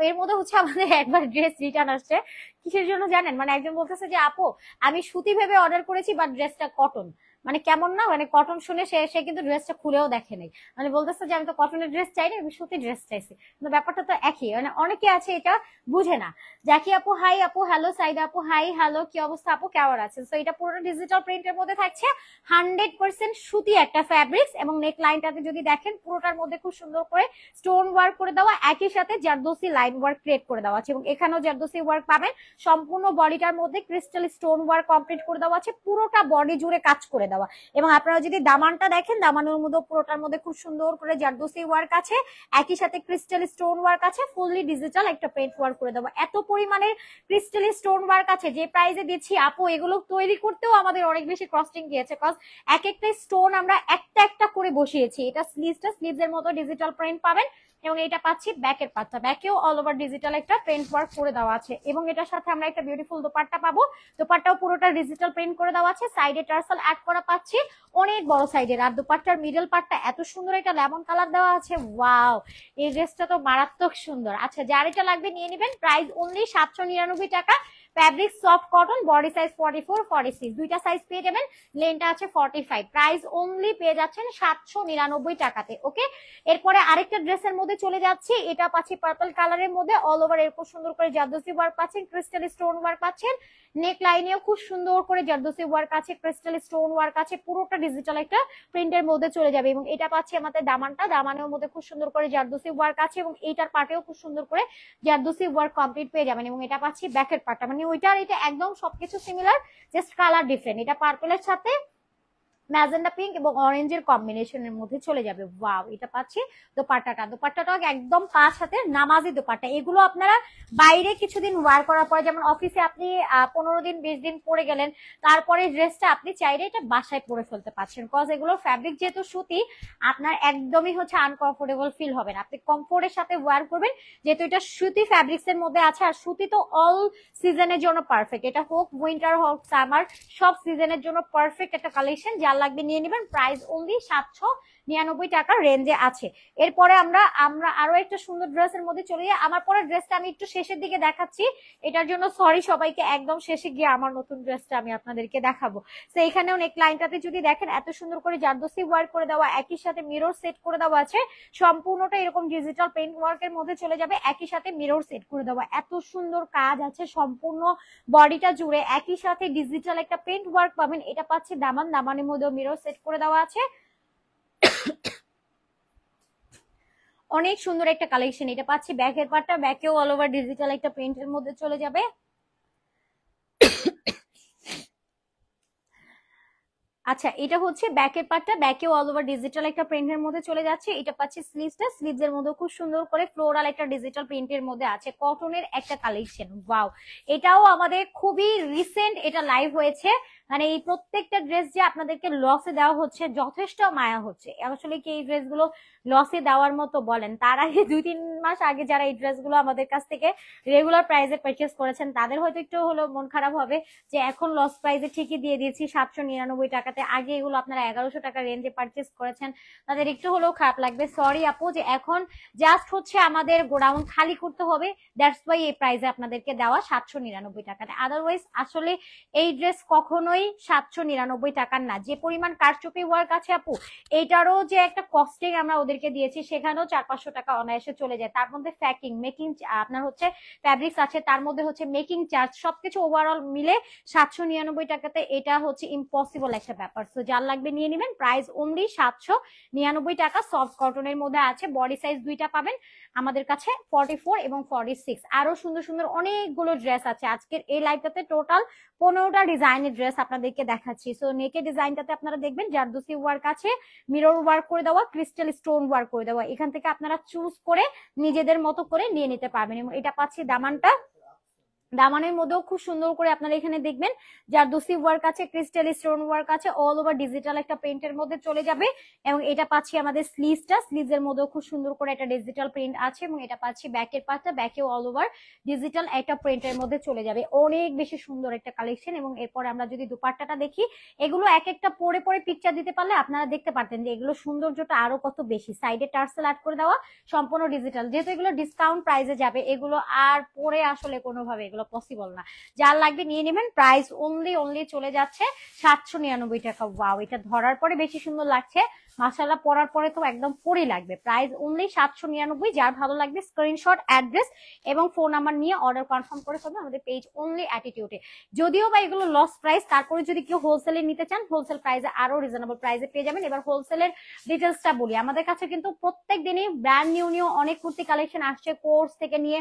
এর মধ্যে হচ্ছে আমাদের একবার ড্রেস রিটার্ন আসছে, কিসের জন্য জানেন? মানে একজন বলতেছে যে আপু আমি সুতি ভেবে অর্ডার করেছি বাট ড্রেসটা কটন, মানে কেমন না, মানে কটন শুনে সে কিন্তু ড্রেসটা খুলেও দেখে নাই, মানে বলতেছে যে আমি তো কটনের ড্রেস চাইনি, আমি সুতি ড্রেস চাইছি, কিন্তু ব্যাপারটা তো একই। মানে অনেকে আছে এটা বুঝে না। জাকি আপু হাই, আপু হ্যালো, সাইদা আপু হাই হ্যালো, কি অবস্থা আপু, কেমন আছেন? তো এটা পুরোটা ডিজিটাল প্রিন্টের মধ্যে থাকছে, 100% সুতি একটা ফ্যাব্রিক্স, এবং নেক লাইনটাতে যদি দেখেন পুরোটার মধ্যে খুব সুন্দর করে স্টোন ওয়ার্ক করে দেওয়া, একই সাথে জারদোসি লাইন ওয়ার্ক ক্রিয়েট করে দেওয়া আছে, এবং এখানেও জারদোসি ওয়ার্ক পাবেন। সম্পূর্ণ বডিটার মধ্যে ক্রিস্টাল স্টোন ওয়ার্ক কমপ্লিট করে দেওয়া আছে, পুরোটা বডি জুড়ে কাজ করে দেওয়া। এবং আপনারা যদি দামানটা দেখেন, দামানের মধ্যে পুরোটার মধ্যে খুব সুন্দর করে জারদোসি ওয়ার্ক আছে, একই সাথে ক্রিস্টাল স্টোন ওয়ার্ক আছে, ফুললি ডিজিটাল একটা পেন্ট ওয়ার্ক করে দেবো। এত পরিমাণে ক্রিস্টাল স্টোন ওয়ার্ক আছে, যে প্রাইসে দিচ্ছি আপু এগুলো তৈরি করতেও আমাদের অনেক বেশি কস্টিং গিয়েছে, কজ এক একটা স্টোন আমরা একটা একটা করে বসিয়েছি। এটা স্লিভস এর মতো ডিজিটাল প্রিন্ট পাবেন, এবং এটা পাচ্ছি ব্যাকের পাটটা, ব্যাকেও অল ওভার ডিজিটাল একটা প্রিন্ট ওয়ার্ক করে দেওয়া আছে, এবং এটার সাথে আমরা একটা বিউটিফুল দোপাট্টা পাবো। দোপাট্টাও পুরোটা ডিজিটাল প্রিন্ট করে দেওয়া আছে, সাইডে টার্সাল অ্যাড করা পাচ্ছি অনেক বড় সাইডের। আর দোপাট্টার মিডল পার্টটা এত সুন্দর একটা লেমন কালার দেওয়া আছে, ওয়াও এই ড্রেসটা তো মারাত্মক সুন্দর। আচ্ছা যার এটা লাগবে নিয়ে নেবেন, প্রাইস অনলি 799 টাকা। Fabric soft cotton, body size 44 46, দুইটা সাইজ পেয়ে যাবেন, লেনটা আছে 45, প্রাইস অনলি পেয়ে যাচ্ছেন 799 টাকাতে। ওকে, এরপরে আরেকটা ড্রেসের মধ্যে চলে যাচ্ছি, এটা পাচ্ছি পার্পল কালারের মধ্যে, অল ওভার এরকম সুন্দর করে জারদোসি ওয়ার্ক পাচ্ছেন, ক্রিস্টাল স্টোন ওয়ার্ক পাচ্ছেন, নেক লাইনেও খুব সুন্দর করে জারদোসি ওয়ার্ক আছে, ক্রিস্টাল স্টোন ওয়ার্ক আছে, পুরোটা ডিজিটাল একটা প্রিন্টের মধ্যে চলে যাবে। এবং এটা পাচ্ছি আমাদের দামানটা, দামানের মধ্যে খুব সুন্দর করে জারদোসি ওয়ার্ক আছে, এবং এইটার পার্টেও খুব সুন্দর করে জারদোসি ওয়ার্ক কমপ্লিট পেয়ে যাবেন। এবং এটা পাচ্ছি ব্যাকের পার্টটা, মানে ওইটার এটা একদম সবকিছু সিমিলার, জাস্ট কালার ডিফারেন্ট। এটা পার্পলের সাথে ম্যাজেন্ডা পিঙ্ক এবং অরেঞ্জের কম্বিনেশনের মধ্যে চলে যাবে। ওয়াও, এটা পাচ্ছি দোপাট্টাটা একদম 5 হাতের নামাজি দোপাট্টা। এগুলো আপনারা বাইরে কিছুদিন ওয়ার করার পরে, যেমন অফিসে আপনি 15 দিন 20 দিন পরে গেলেন, তারপরে ড্রেসটা আপনি চাইলে এটা বাসায় পরে ফেলতে পারছেন, কজ এগুলো ফ্যাব্রিক যেহেতু সুতি, আপনার একদমই হচ্ছে আনকমফোর্টেবল ফিল হবে না, আপনি কমফোর্টের সাথে ওয়ার করবেন, যেহেতু এটা সুতি ফ্যাব্রিক্স এর মধ্যে আছে। আর সুতি তো অল সিজনের জন্য পারফেক্ট, এটা হোক উইন্টার হোক সামার, সব সিজনের জন্য পারফেক্ট একটা কালেকশন। যার লাগবে নিয়ে নেবেন, প্রাইস অনলি 799 টাকার রেঞ্জে আছে। এরপরে আমরা আরো একটা সুন্দর ড্রেসের মধ্যে চলে যাই। আমার পরে ড্রেসটা আমি একটু শেষের দিকে দেখাচ্ছি, এটার জন্য সরি সবাইকে, একদম শেষে গিয়ে আমার নতুন ড্রেসটা আমি আপনাদেরকে দেখাবো। তো এখানেও নেক লাইনটাতে যদি দেখেন এত সুন্দর করে জারদোসি ওয়ার্ক করে দেওয়া, একই সাথে মিরর সেট করে দেওয়া আছে, সম্পূর্ণটা এরকম ডিজিটাল পেইন্ট ওয়ার্কের মধ্যে চলে যাবে, একই সাথে মিরর সেট করে দেওয়া, এত সুন্দর কাজ আছে সম্পূর্ণ বডিটা জুড়ে, একই সাথে ডিজিটাল একটা পেইন্ট ওয়ার্ক পাবেন। এটা পাচ্ছে দামানের মধ্যে মিরর সেট করে দেওয়া আছে, অনেক সুন্দর একটা কালেকশন। এটা পাচ্ছি ব্যাকের পার্টটা, ব্যাকেও অল ওভার ডিজিটাল একটা প্রিন্টের মধ্যে চলে যাবে। আচ্ছা এটা হচ্ছে ব্যাকের পার্টটা, ব্যাকেও অল ওভার ডিজিটাল একটা প্রিন্টের মধ্যে চলে যাচ্ছে। এটা পাচ্ছি স্লিভস এর মধ্যে খুব সুন্দর করে ফ্লোরাল একটা ডিজিটাল প্রিন্টের মধ্যে আছে, কটনের একটা কালেকশন। ওয়াও, এটাও আমাদের খুবই রিসেন্ট এটা লাইভ হয়েছে, মানে এই প্রত্যেকটা ড্রেস যে আপনাদেরকে লসে দেওয়া হচ্ছে, যথেষ্ট মায়া হচ্ছে। আসলে কি এই ড্রেসগুলো লসে দেওয়ার মতো বলেন? তার আগে 2-3 মাস আগে যারা এই ড্রেসগুলো আমাদের কাছ থেকে রেগুলার প্রাইসে পারচেস করেছেন তাদের হয়তো একটু হলো মন খারাপ হবে যে এখন লস প্রাইসে ঠিকই দিয়ে দিয়েছি 799 টাকাতে, আগে এগুলো আপনারা 1100 টাকা রেঞ্জে পারচেস করেছেন, তাদের একটু হলেও খারাপ লাগবে। সরি আপু, যে এখন জাস্ট হচ্ছে আমাদের গোডাউন খালি করতে হবে, দ্যাটস ওয়াই এই প্রাইসে আপনাদেরকে দেওয়া 799 টাকাতে। আদারওয়াইজ আসলে এই ড্রেস কখনোই 799 টাকার না। যে পরিমাণ কারচুপি ওয়ার্ক আছে আপু, এইটারও যে একটা কস্টিং আমরা ওদেরকে দিয়েছি সেখানেও 400-500 টাকা অনায়াসে চলে যায়। তার মধ্যে প্যাকিং, মেকিং, আপনার হচ্ছে ফ্যাব্রিক্স আছে, তার মধ্যে হচ্ছে মেকিং চার্জ, সবকিছু ওভারঅল মিলে 799 টাকাতে এটা হচ্ছে ইম্পসিবল একটা ব্যাপার। সো যার লাগবে নিয়ে নেবেন, প্রাইস অনলি 799 টাকা। সফট কটনের মধ্যে আছে, বডি সাইজ 2টা পাবেন আমাদের কাছে, 44 এবং 46। আরো সুন্দর সুন্দর অনেকগুলো ড্রেস আছে। আজকের এই লাইভটাতে টোটাল 15টা ডিজাইনের ড্রেস আপনাদেরকে দেখাচ্ছি। সো নেকের ডিজাইনটাতে আপনারা দেখবেন জারদোসি ওয়ার্ক আছে, মিরর ওয়ার্ক করে দেওয়া, ক্রিস্টাল স্টোন ওয়ার্ক করে দেওয়া। এখান থেকে আপনারা চুজ করে নিজেদের মতো করে নিয়ে নিতে পারবেন। এবং এটা পাচ্ছি দামানটা, দামানের মধ্যেও খুব সুন্দর করে আপনারা এখানে দেখবেন জারদোসি ওয়ার্ক আছে, ক্রিস্টাল স্টোন ওয়ার্ক আছে, অল ওভার ডিজিটাল একটা প্রিন্টের মধ্যে চলে যাবে। এবং এটা পাচ্ছি আমাদের স্লিভসটা, স্লিভসের মধ্যেও খুব সুন্দর করে একটা ডিজিটাল প্রিন্ট আছে। এবং এটা পাচ্ছি ব্যাকের পার্টটা, ব্যাকেও অল ওভার ডিজিটাল একটা প্রিন্টের মধ্যে চলে যাবে। অনেক বেশি সুন্দর একটা কালেকশন। এবং এরপরে আমরা যদি দুপাট্টাটা দেখি, এগুলো এক একটা পরে পরে পিকচার দিতে পারলে আপনারা দেখতে পারতেন যে এগুলো সৌন্দর্যটা আরো কত বেশি। সাইডে টার্সেল অ্যাড করে দেওয়া, সম্পূর্ণ ডিজিটাল। যেহেতু এগুলো ডিসকাউন্ট প্রাইসে যাবে, এগুলো আর পরে আসলে কোনোভাবে এগুলো পসিবল না। যার লাগবে নিয়ে নেবেন, প্রাইস অনলি চলে যাচ্ছে 799 টাকা। ওয়াও, এটা ধরার পরে বেশি সুন্দর লাগছে, মাশাআল্লাহ, পরার পরে তো একদম পরে লাগবে। Price only 799। যার ভালো লাগবে স্ক্রিনশট, অ্যাড্রেস এবং ফোন নাম্বার নিয়ে অর্ডার কনফার্ম করে ফেলবেন আমাদের পেজ অনলি অ্যাটিটিউডে। যদিও বা এগুলো লস প্রাইস, তারপরে যদি কেউ হোলসেলে নিতে চান, হোলসেল প্রাইসে আরো রিজনেবল প্রাইসে পেয়ে যাবেন। এবার হোলসেলের ডিটেলসটা বলি, আমাদের কাছে কিন্তু প্রত্যেক দিনই ব্র্যান্ড নিউ অনেক কুর্তি কালেকশন আসছে, কোর্স থেকে নিয়ে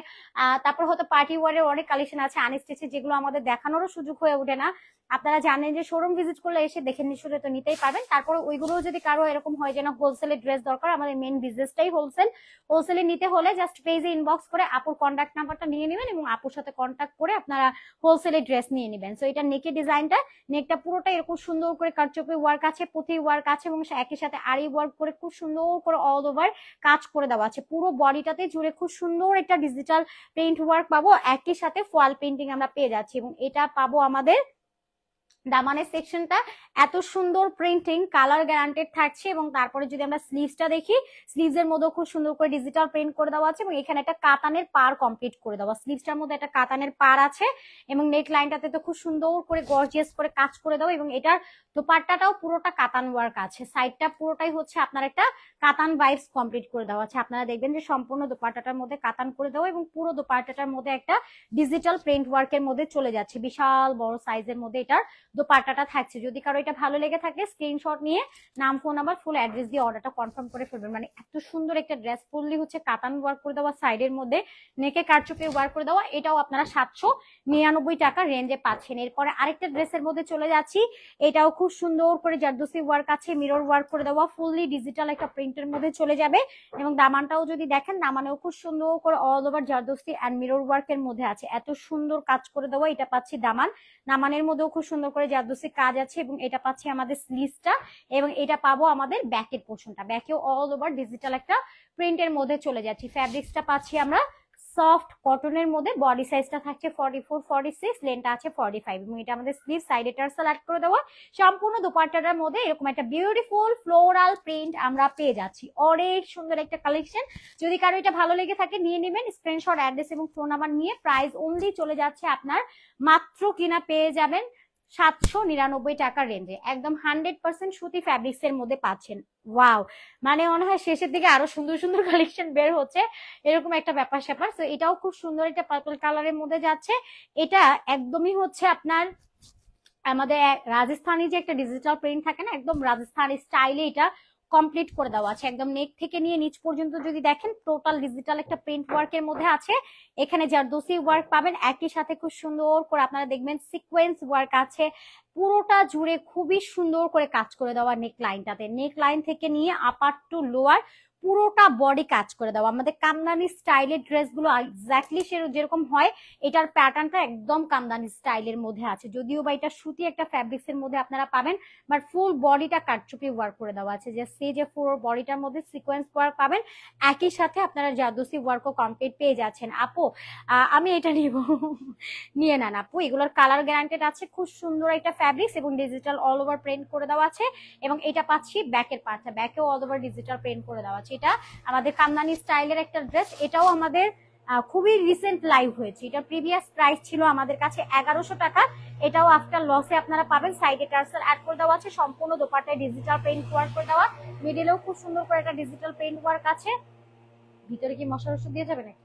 তারপর হয়তো পার্টি ওয়ারের অনেক কালেকশন আছে আনস্টিচে, যেগুলো আমাদের দেখানোরও সুযোগ হয়ে ওঠে না। আপনারা জানেন যে শোরুম ভিজিট করলে এসে দেখে নিশ্চয়ই তো নিতেই পারবেন। তারপরে ওইগুলো যদি কারো এরকম হয় যে না হোলসেলে ড্রেস দরকার, আমাদের মেন বিজনেসটাই হোলসেলে নিতে হলে জাস্ট পেজে ইনবক্স করে আপুর কন্ট্যাক্ট নাম্বারটা নিয়ে নেবেন এবং আপুর সাথে কন্ট্যাক্ট করে আপনারা হোলসেলে ড্রেস নিয়ে নেবেন। সো এটা নেকের ডিজাইনটা, নেকটা পুরোটা এরকম সুন্দর করে কারচুপি ওয়ার্ক আছে, পুঁথি ওয়ার্ক আছে এবং একই সাথে আরি ওয়ার্ক করে খুব সুন্দর করে অল ওভার কাজ করে দেওয়া আছে। পুরো বডিটাতে জুড়ে খুব সুন্দর একটা ডিজিটাল প্রিন্ট ওয়ার্ক পাবো, একই সাথে ফয়েল প্রিন্টিং আমরা পেয়ে যাচ্ছি। এবং এটা পাবো আমাদের দামানের সেকশনটা, এত সুন্দর প্রিন্টিং, কালার গ্যারান্টেড থাকছে। এবং তারপরে যদি আমরা স্লিভসটা দেখি, স্লিভসের মধ্যে খুব সুন্দর করে ডিজিটাল প্রিন্ট করে দেওয়া আছে এবং এখানে একটা কাতানের পার কমপ্লিট করে দেওয়া। স্লিভসটার মধ্যে একটা কাতানের পার আছে এবং নেক লাইনটাতে তো খুব সুন্দর করে গর্জিয়াস করে কাজ করে দেওয়া। এবং এটার দোপাট্টাটাও পুরোটা কাতান ওয়ার্ক আছে, সাইডটা পুরোটাই হচ্ছে আপনার একটা কাতান ভাইবস কমপ্লিট করে দেওয়া আছে। আপনারা দেখবেন যে সম্পূর্ণ দোপাট্টাটার মধ্যে কাতান করে দেওয়া এবং পুরো দোপাট্টাটার মধ্যে একটা ডিজিটাল প্রিন্ট ওয়ার্কের মধ্যে চলে যাচ্ছে। বিশাল বড় সাইজের মধ্যে এটার দোপাট্টাটা থাকছে। যদি কারো এটা ভালো লেগে থাকে স্ক্রিনশট নিয়ে নাম, ফোন নাম্বার, ফুল অ্যাড্রেস দিয়ে অর্ডারটা কনফার্ম করে ফেলবেন। মানে এত সুন্দর একটা ড্রেস, ফুললি হচ্ছে কাতান ওয়ার্ক করে দেওয়া, সাইডের মধ্যে নেকে কারচুপি ওয়ার্ক করে দেওয়া। এটাও আপনারা 799 টাকা রেঞ্জে পাচ্ছেন। এরপরে আরেকটা ড্রেসের মধ্যে চলে যাচ্ছি, এটাও খুব সুন্দর করে জারদোসি ওয়ার্ক আছে, মিরর ওয়ার্ক করে দেওয়া, ফুললি ডিজিটাল একটা প্রিন্টের মধ্যে চলে যাবে। এবং দামানটাও যদি দেখেন, দামানেও খুব সুন্দর করে all over zardozi and mirror ওয়ার্কের মধ্যে আছে, এত সুন্দর কাজ করে দেওয়া। এটা পাচ্ছি দামান, দামানের মধ্যেও খুব সুন্দর করে জারদোসি কাজ আছে। এবং এটা পাচ্ছি আমাদের স্লিভসটা এবং এটা পাবো আমাদের ব্যাকের পোর্শনটা, ব্যাকেও অল ওভার ডিজিটাল একটা প্রিন্টের মধ্যে চলে যাচ্ছি। ফ্যাব্রিক্সটা পাচ্ছি আমরা সফট কটনের মধ্যে, বডি সাইজটা থাকছে 44, 46, লেন্থটা আছে 45 এবং এটা আমাদের স্লিভ, সাইডে টার্সেল অ্যাড করে দেওয়া। সম্পূর্ণ দোপাট্টাটার মধ্যে এরকম একটা বিউটিফুল ফ্লোরাল প্রিন্ট আমরা পেয়ে যাচ্ছি। অনেক সুন্দর একটা কালেকশন। যদি কারো এটা ভালো লেগে থাকে নিয়ে নেবেন, স্ক্রিনশট, অ্যাড্রেস এবং ফোন নাম্বার নিয়ে। প্রাইস অনলি চলে যাচ্ছে আপনার মাত্র কিনা পেয়ে যাবেন 799 টাকার রেঞ্জে, একদম 100% সুতি ফ্যাব্রিক্স এর মধ্যে পাচ্ছেন। ওয়াও, মানে মনে হয় শেষের দিকে আরো সুন্দর সুন্দর কালেকশন বের হচ্ছে, এরকম একটা ব্যাপার স্যাপার। তো এটাও খুব সুন্দর একটা পার্পল কালারের মধ্যে যাচ্ছে। এটা একদমই হচ্ছে আপনার আমাদের রাজস্থানি যে একটা ডিজিটাল প্রিন্ট থাকে না, একদম রাজস্থানি স্টাইলে এটা কমপ্লিট করে দেওয়া আছে। একদম নেক থেকে নিয়ে নিচ পর্যন্ত যদি দেখেন টোটাল ডিজিটাল একটা প্রিন্ট ওয়ার্কের মধ্যে আছে। এখানে জারদোসি ওয়ার্ক পাবেন, একই সাথে খুব সুন্দর করে আপনারা দেখবেন সিকোয়েন্স ওয়ার্ক আছে। পুরোটা জুড়ে খুবই সুন্দর করে কাজ করে দেওয়া নেক লাইনটাতে, নেক লাইন থেকে নিয়ে আপার টু লোয়ার পুরোটা বডি কাজ করে দেওয়া। আমাদের কামদানি স্টাইলের ড্রেসগুলো এক্স্যাক্টলি যেরকম হয়, এটার প্যাটার্নটা একদম কামদানি স্টাইলের মধ্যে আছে, যদিও বা এটা সুতি একটা ফ্যাব্রিক্স এর মধ্যে আপনারা পাবেন, বাট ফুল বডিটা কারচুপি ওয়ার্ক করে দেওয়া আছে। যে সেই যে পুরো বডিটার মধ্যে সিকোয়েন্স ওয়ার্ক পাবেন, একই সাথে আপনারা জাদুসি ওয়ার্কও কমপ্লিট পেয়ে যাচ্ছেন। আপু আমি এটা নিব, নিয়ে নেন আপু, এগুলোর কালার গ্যারান্টেড আছে, খুব সুন্দর একটা ফ্যাব্রিক্স এবং ডিজিটাল অল ওভার প্রিন্ট করে দেওয়া আছে। এবং এটা পাচ্ছি ব্যাকের পার্টটা, ব্যাকেও অল ওভার ডিজিটাল প্রিন্ট করে দেওয়া আছে। এটা আমাদের কামদানি স্টাইলের একটা ড্রেস, এটাও আমাদের খুবই রিসেন্ট লাইভ হয়েছে। এটা প্রিভিয়াস প্রাইস ছিল আমাদের কাছে 1100 টাকা, এটাও আফটার লসে আপনারা পাবেন। সাইডে টার্সেল অ্যাড করে দেওয়া আছে, সম্পূর্ণ দোপাট্টায় ডিজিটাল প্রিন্ট ওয়ার্ক করে দেওয়া, মিডলেও খুব সুন্দর করে একটা ডিজিটাল প্রিন্ট ওয়ার্ক আছে। ভিতরে কি মশার ওষুধ দিয়ে যাবে নাকি?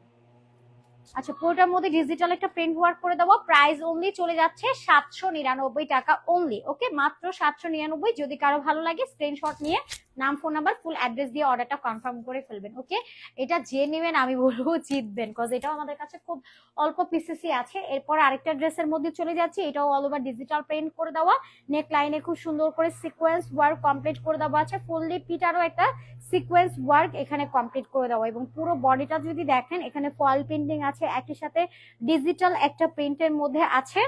আচ্ছা, পুরোটার মধ্যে ডিজিটাল একটা প্রিন্ট ওয়ার্ক করে দেওয়া। প্রাইস অনলি চলে যাচ্ছে 799 টাকা অনলি। ওকে, মাত্র 799। যদি কারো ভালো লাগে স্ক্রিনশট নিয়ে নাম, ফোন নাম্বার, ফুল অ্যাড্রেস দিয়ে অর্ডারটা কনফার্ম করে ফেলবেন। ওকে, এটা যে নেবেন আমি বলবো জিতবেন, কজ এটাও আমাদের কাছে খুব অল্প পিসেসই আছে। এরপর আরেকটা ড্রেসের মধ্যে চলে যাচ্ছে, এটাও অল ওভার ডিজিটাল প্রিন্ট করে দেওয়া, নেক লাইনে খুব সুন্দর করে সিকোয়েন্স ওয়ার্ক কমপ্লিট করে দেওয়া আছে, ফুললি পিটারও একটা সিকোয়েন্স ওয়ার্ক এখানে কমপ্লিট করে দেওয়া। এবং পুরো বডিটা যদি দেখেন, এখানে ফয়েল প্রিন্টিং আছে, একই সাথে ডিজিটাল একটা প্রিন্টের মধ্যে আছে,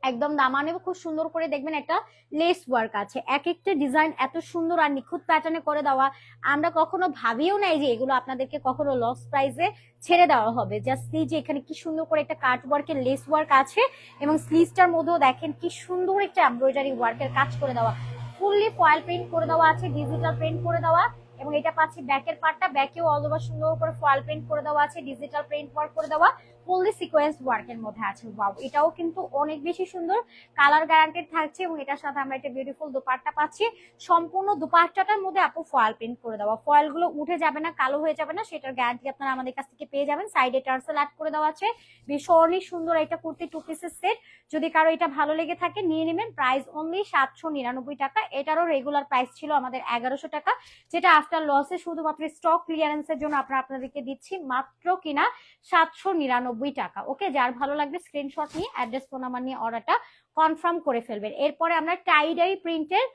একদম দামানে খুব সুন্দর করে দেখবেন একটা লেস ওয়ার্ক আছে। এক একটা ডিজাইন এত সুন্দর আর নিখুঁত প্যাটার্নে করে দেওয়া, আমরা কখনো ভাবিও নাই যে এগুলো আপনাদেরকে কখনো লস প্রাইসে ছেড়ে দেওয়া হবে। জাস্ট এই যে এখানে কি সুন্দর করে একটা কাট ওয়ার্কের লেস ওয়ার্ক আছে, এবং স্লিভসটার মধ্যেও দেখেন কি সুন্দর একটা এমব্রয়ডারি ওয়ার্কের কাজ করে দেওয়া, ফুললি ফয়েল প্রিন্ট করে দেওয়া আছে, ডিজিটাল প্রিন্ট করে দেওয়া। এবং এটা পাচ্ছি ব্যাকের পার্টটা, ব্যাকেও অল ওভার সুন্দর করে ফয়েল প্রিন্ট করে দেওয়া আছে, ডিজিটাল প্রিন্ট ওয়ার্ক করে দেওয়া, ফুললি সিকোয়েন্স ওয়ার্কের মধ্যে আছে। ওয়াও, এটাও কিন্তু অনেক বেশি সুন্দর, কালার গ্যারান্টেড থাকছে। এবং এটার সাথে আমরা একটা বিউটিফুল দুপাট্টা পাচ্ছি, সম্পূর্ণ দুপাট্টাটার মধ্যে আপু ফয়েল প্রিন্ট করে দেওয়া, ফয়েল গুলো উঠে যাবে না, কালো হয়ে যাবে না, সেটার গ্যারান্টি আপনারা আমাদের কাছ থেকে পেয়ে যাবেন। সাইডে টার্সেল অ্যাড করে দেওয়া আছে, ভীষণই সুন্দর একটা কুর্তি টু পিসের সেট। যদি কারো এটা ভালো লেগে থাকে নিয়ে নেবেন। প্রাইস অনলি 799 টাকা। এটারও রেগুলার প্রাইস ছিল আমাদের 1100 টাকা, যেটা আফটার লসে শুধুমাত্র স্টক ক্লিয়ারেন্সের জন্য আপনাদেরকে দিচ্ছি মাত্র কিনা 799 টাকা। ওকে, যার ভালো লাগবে স্ক্রিনশট নিয়ে অ্যাড্রেস, ফোন নাম্বার নিয়ে অর্ডারটা কনফার্ম করে ফেলবেন। এরপরে আমরা টাই ডাই প্রিন্টের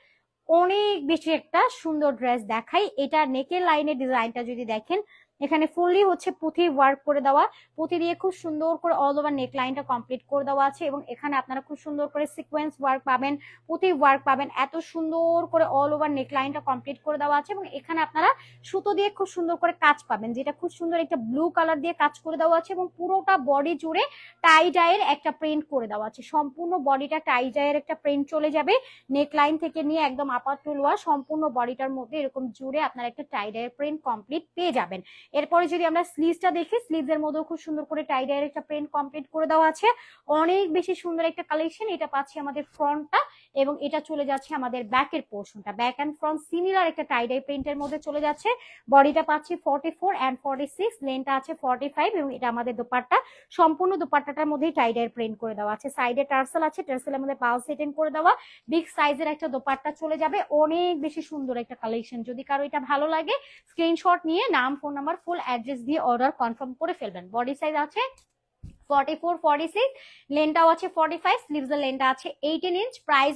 অনেক বেশি একটা সুন্দর ড্রেস দেখাই। এটা নেকের লাইনের ডিজাইনটা যদি দেখেন, এখানে ফুললি হচ্ছে পুঁথি ওয়ার্ক করে দেওয়া, পুঁথি দিয়ে খুব সুন্দর করে অল ওভার নেক লাইনটা কমপ্লিট করে দেওয়া আছে। এবং এখানে আপনারা খুব সুন্দর করে সিকোয়েন্স ওয়ার্ক পাবেন, পুঁথি ওয়ার্ক পাবেন, এত সুন্দর করে অল ওভার নেক লাইনটা কমপ্লিট করে দেওয়া আছে। এবং এখানে আপনারা সুতো দিয়ে খুব সুন্দর করে কাজ পাবেন, যেটা খুব সুন্দর একটা ব্লু কালার দিয়ে কাজ করে দেওয়া আছে। এবং পুরোটা বডি জুড়ে টাই ডাইয়ের একটা প্রিন্ট করে দেওয়া আছে, সম্পূর্ণ বডিটা টাই ডাইয়ের একটা প্রিন্ট চলে যাবে, নেক লাইন থেকে নিয়ে একদম আপার টু লোয়ার সম্পূর্ণ বডিটার মধ্যে এরকম জুড়ে আপনারা একটা টাই ডাইয়ের প্রিন্ট কমপ্লিট পেয়ে যাবেন। এরপরে যদি আমরা স্লিভসটা দেখি, স্লিভসের মধ্যেও খুব সুন্দর করে টাই ডাইয়ের একটা প্রিন্ট কমপ্লিট করে দেওয়া আছে, অনেক বেশি সুন্দর একটা কালেকশন। এটা পাচ্ছি আমাদের ফ্রন্টটা, এবং এটা চলে যাচ্ছে আমাদের ব্যাকের পোর্শনটা, ব্যাক এন্ড ফ্রন্ট সিমিলার একটা টাই ডাই প্রিন্টের মধ্যে চলে যাচ্ছে। বডিটা পাচ্ছি 44 এন্ড 46, লেন্থটা আছে 45। এবং এটা আমাদের দোপাট্টা, সম্পূর্ণ দোপাট্টাটার মধ্যেই টাই ডাইয়ের প্রিন্ট করে দেওয়া আছে। সাইডে টার্সেল আছে, টার্সেলের মধ্যে পাল সেটিং করে দেওয়া, বিগ সাইজের একটা দোপাট্টা চলে যাবে, অনেক বেশি সুন্দর একটা কালেকশন। যদি কারো এটা ভালো লাগে স্ক্রিনশট নিয়ে নাম, ফোন নাম্বার, ফুল অ্যাড্রেস দিয়ে অর্ডার কনফার্ম করে ফেলবেন। বডি সাইজ আছে 44, 46, লেন্থটাও আছে 45, স্লিভসের লেন্থটা আছে 18 ইঞ্চ। প্রাইস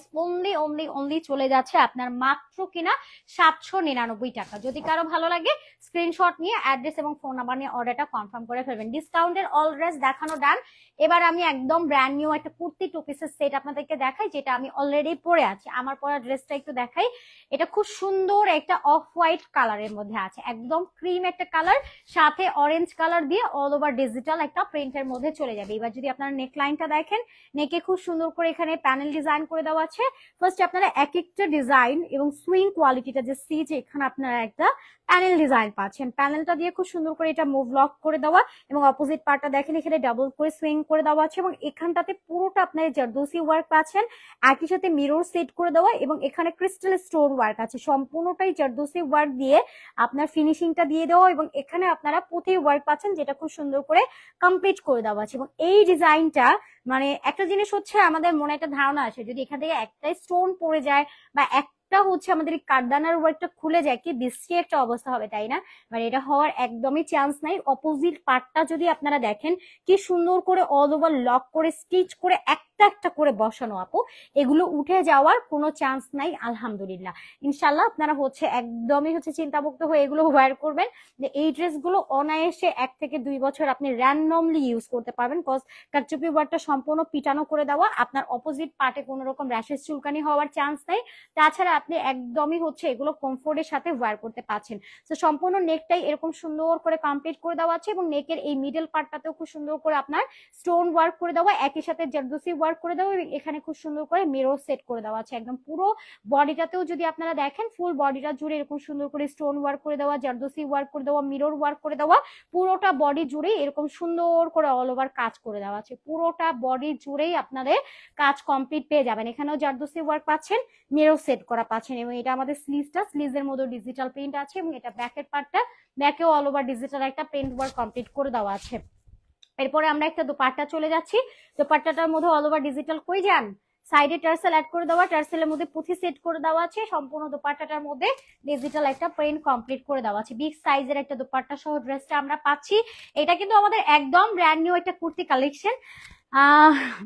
অনলি চলে যাচ্ছে আপনার মাত্র কিনা 799 টাকা। যদি কারো ভালো লাগে স্ক্রিনশট নিয়ে অ্যাড্রেস এবং ফোন নাম্বার নিয়ে অর্ডারটা কনফার্ম করে ফেলবেন। ডিসকাউন্টের অল ড্রেস দেখানো ডান। এবার আমি একদম ব্র্যান্ড নিউ একটা কুর্তি টু পিসের সেট আপনাদেরকে দেখাই, যেটা আমি অলরেডি পরে আছি। আমার পরা ড্রেসটা একটু দেখাই। এটা খুব সুন্দর একটা অফ হোয়াইট কালারের মধ্যে আছে, একদম ক্রিম একটা কালার, সাথে অরেঞ্জ কালার দিয়ে অল ওভার ডিজিটাল একটা প্রিন্টের মধ্যে চলে যাবে। এবার যদি আপনারা নেক লাইনটা দেখেন, নেকে খুব সুন্দর করে এখানে প্যানেল ডিজাইন করে দেওয়া আছে। ফার্স্ট আপনারা এক একটা ডিজাইন এবং সুইং কোয়ালিটিটা যে সি, যে এখানে আপনারা একটা প্যানেল ডিজাইন পাচ্ছেন, প্যানেলটা দিয়ে খুব সুন্দর করে এটা মুভ লক করে দেওয়া। এবং অপোজিট পার্টটা দেখেন, এখানে ডাবল করে সুইং করে দেওয়া আছে। এবং এখানটাতে পুরোটা আপনার জারদোসি ওয়ার্ক পাচ্ছেন, একই সাথে মিরর সেট করে দেওয়া। এবং এখানে ক্রিস্টাল স্টোন ওয়ার্ক আছে, সম্পূর্ণটাই জারদোসি ওয়ার্ক দিয়ে আপনার ফিনিশিংটা দিয়ে দেওয়া। এবং এখানে আপনারা পুঁথি ওয়ার্ক পাচ্ছেন, যেটা খুব সুন্দর করে কমপ্লিট করে দেওয়া আছে। এবং এই ডিজাইনটা মানে একটা জিনিস হচ্ছে, আমাদের মনে একটা ধারণা আছে যদি এখান থেকে একটা স্টোন পড়ে যায় বা একটা হচ্ছে আমাদের কাঠদানার ওয়ার্কটা খুলে যায়, কি বিশ্রী একটা অবস্থা হবে, তাই না? মানে এটা হওয়ার একদমই চান্স নাই। অপোজিট পার্টটা যদি আপনারা দেখেন, কি সুন্দর করে অল ওভার লক করে স্টিচ করে একটা একটা একটা করে বসানো আপু, এগুলো উঠে যাওয়ার কোনো চান্স নাই আলহামদুলিল্লাহ। ইনশাল্লাহ আপনারা হচ্ছে একদমই হচ্ছে চিন্তামুক্ত হয়ে এগুলো ওয়্যার করবেন, যে এই ড্রেসগুলো অনায়াসে 1 থেকে 2 বছর আপনি র্যান্ডমলি ইউজ করতে পারবেন। কজ কারচুপি ওয়ার্কটা সম্পূর্ণ পিটানো করে দেওয়া, আপনার অপোজিট পার্টে কোনো রকম র্যাশেস চুলকানি হওয়ার চান্স নাই। তাছাড়া আপনি একদমই হচ্ছে এগুলো কমফোর্টের সাথে ওয়্যার করতে পারছেন। তো সম্পূর্ণ নেকটাই এরকম সুন্দর করে কমপ্লিট করে দেওয়া আছে, এবং নেকের এই মিডল পার্টটাতেও খুব সুন্দর করে আপনার স্টোন ওয়ার্ক করে দেওয়া, একই সাথে জারদোসি ওয়ার্ক করে দেওয়া, এবং এখানে খুব সুন্দর করে মিরর সেট করে দেওয়া আছে। একদম পুরো বডিটাতেও যদি আপনারা দেখেন ফুল বডিটা জুড়ে এরকম সুন্দর করে স্টোন ওয়ার্ক করে দেওয়া, জারদোসি ওয়ার্ক করে দেওয়া, মিরর ওয়ার্ক করে দেওয়া, পুরোটা বডি জুড়ে এরকম সুন্দর করে অল ওভার কাজ করে দেওয়া আছে। পুরোটা বডি জুড়েই আপনাদের কাজ কমপ্লিট পেয়ে যাবেন। এখানেও জারদোসি ওয়ার্ক পাচ্ছেন, মিরর সেট করা পাচ্ছেন, এবং এটা আমাদের স্লিভসটা, স্লিভসের মধ্যে ডিজিটাল প্রিন্ট আছে, এবং এটা ব্যাকের পার্টটা, ব্যাকেও অল ওভার ডিজিটাল একটা প্রিন্ট ওয়ার্ক কমপ্লিট করে দেওয়া আছে। এরপরে আমরা একটা দোপাট্টা চলে যাচ্ছি। দোপাট্টাটার মধ্যে অল ওভার ডিজিটাল, কই যান, সাইডে টার্সেল অ্যাড করে দেওয়া, টার্সেলের মধ্যে পুঁথি সেট করে দেওয়া আছে। সম্পূর্ণ দোপাট্টাটার মধ্যে ডিজিটাল একটা প্রিন্ট কমপ্লিট করে দেওয়া আছে। বিগ সাইজের একটা দোপাট্টা সহ ড্রেসটা আমরা পাচ্ছি। এটা কিন্তু আমাদের একদম ব্র্যান্ড নিউ একটা কুর্তি কালেকশন।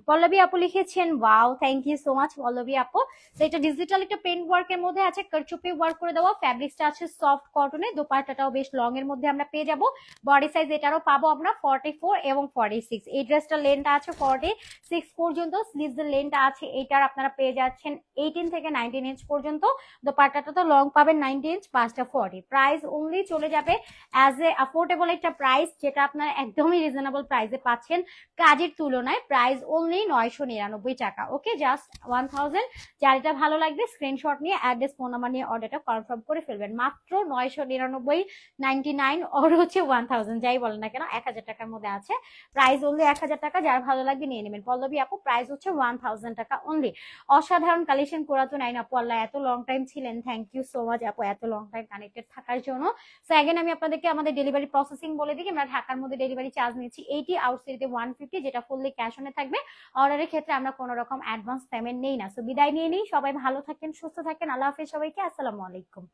পল্লবী আপু লিখেছেন, wow, thank you so much Pallavi আপু। তো এটা ডিজিটাল একটা প্রিন্ট ওয়ার্কের মধ্যে আছে, কারচুপি ওয়ার্ক করে দেওয়া, ফ্যাব্রিক্সটা আছে সফট কটনে, দোপাট্টাটাও বেশ লং এর মধ্যে আমরা পেয়ে যাব। বডি সাইজ এটারও পাবো আমরা 44 এবং 46। এই ড্রেসটার লেন্থ আছে 46 পর্যন্ত, স্লিভসের লেন্থ আছে এটার আপনারা পেয়ে যাচ্ছেন 18 থেকে 19 ইঞ্চ পর্যন্ত। দোপাট্টাটা তো লং পাবেন 90 ইঞ্চ, পাঁচটা 40। প্রাইস অনলি চলে যাবে অ্যাজ এ অ্যাফোর্ডেবল একটা প্রাইস, যেটা আপনারা একদমই রিজনেবল প্রাইসে পাচ্ছেন কাজের তুলনায়। প্রাইস অনলি 999 টাকা। ওকে, জাস্ট 1000। যার এটা ভালো লাগবে স্ক্রিনশট নিয়ে অ্যাড্রেস ফোন নাম্বার নিয়ে অর্ডারটা কনফার্ম করে ফেলবেন। মাত্র 999, 99 ওর হচ্ছে 1000, যাই বলেন না কেন 1000 টাকার মধ্যে আছে। প্রাইস অনলি 1000 টাকা, যার ভালো লাগবে নিয়ে নেবেন। পল্লবী আপু প্রাইস হচ্ছে 1000 টাকা অনলি। অসাধারণ কালেকশন করা তো নাইন আপু, আল্লাহ এত লং টাইম ছিলেন, থ্যাংক ইউ সো মাচ আপু এত লং টাইম কানেক্টেড থাকার জন্য। সো অ্যাগেন আমি আপনাদেরকে আমাদের ডেলিভারি প্রসেসিং বলে দিই। আমরা ঢাকার মধ্যে ডেলিভারি চার্জ নিচ্ছি 80, আউটসাইডে 150, যেটা ফুললি ক্যাশ অনে থাকবে। অর্ডারের ক্ষেত্রে আমরা কোনো রকম অ্যাডভান্স পেমেন্ট নেই না। সো বিদায় নিয়ে নিই, সবাই ভালো থাকেন, সুস্থ থাকেন, আল্লাহ হাফেজ সবাইকে, আসসালামু আলাইকুম।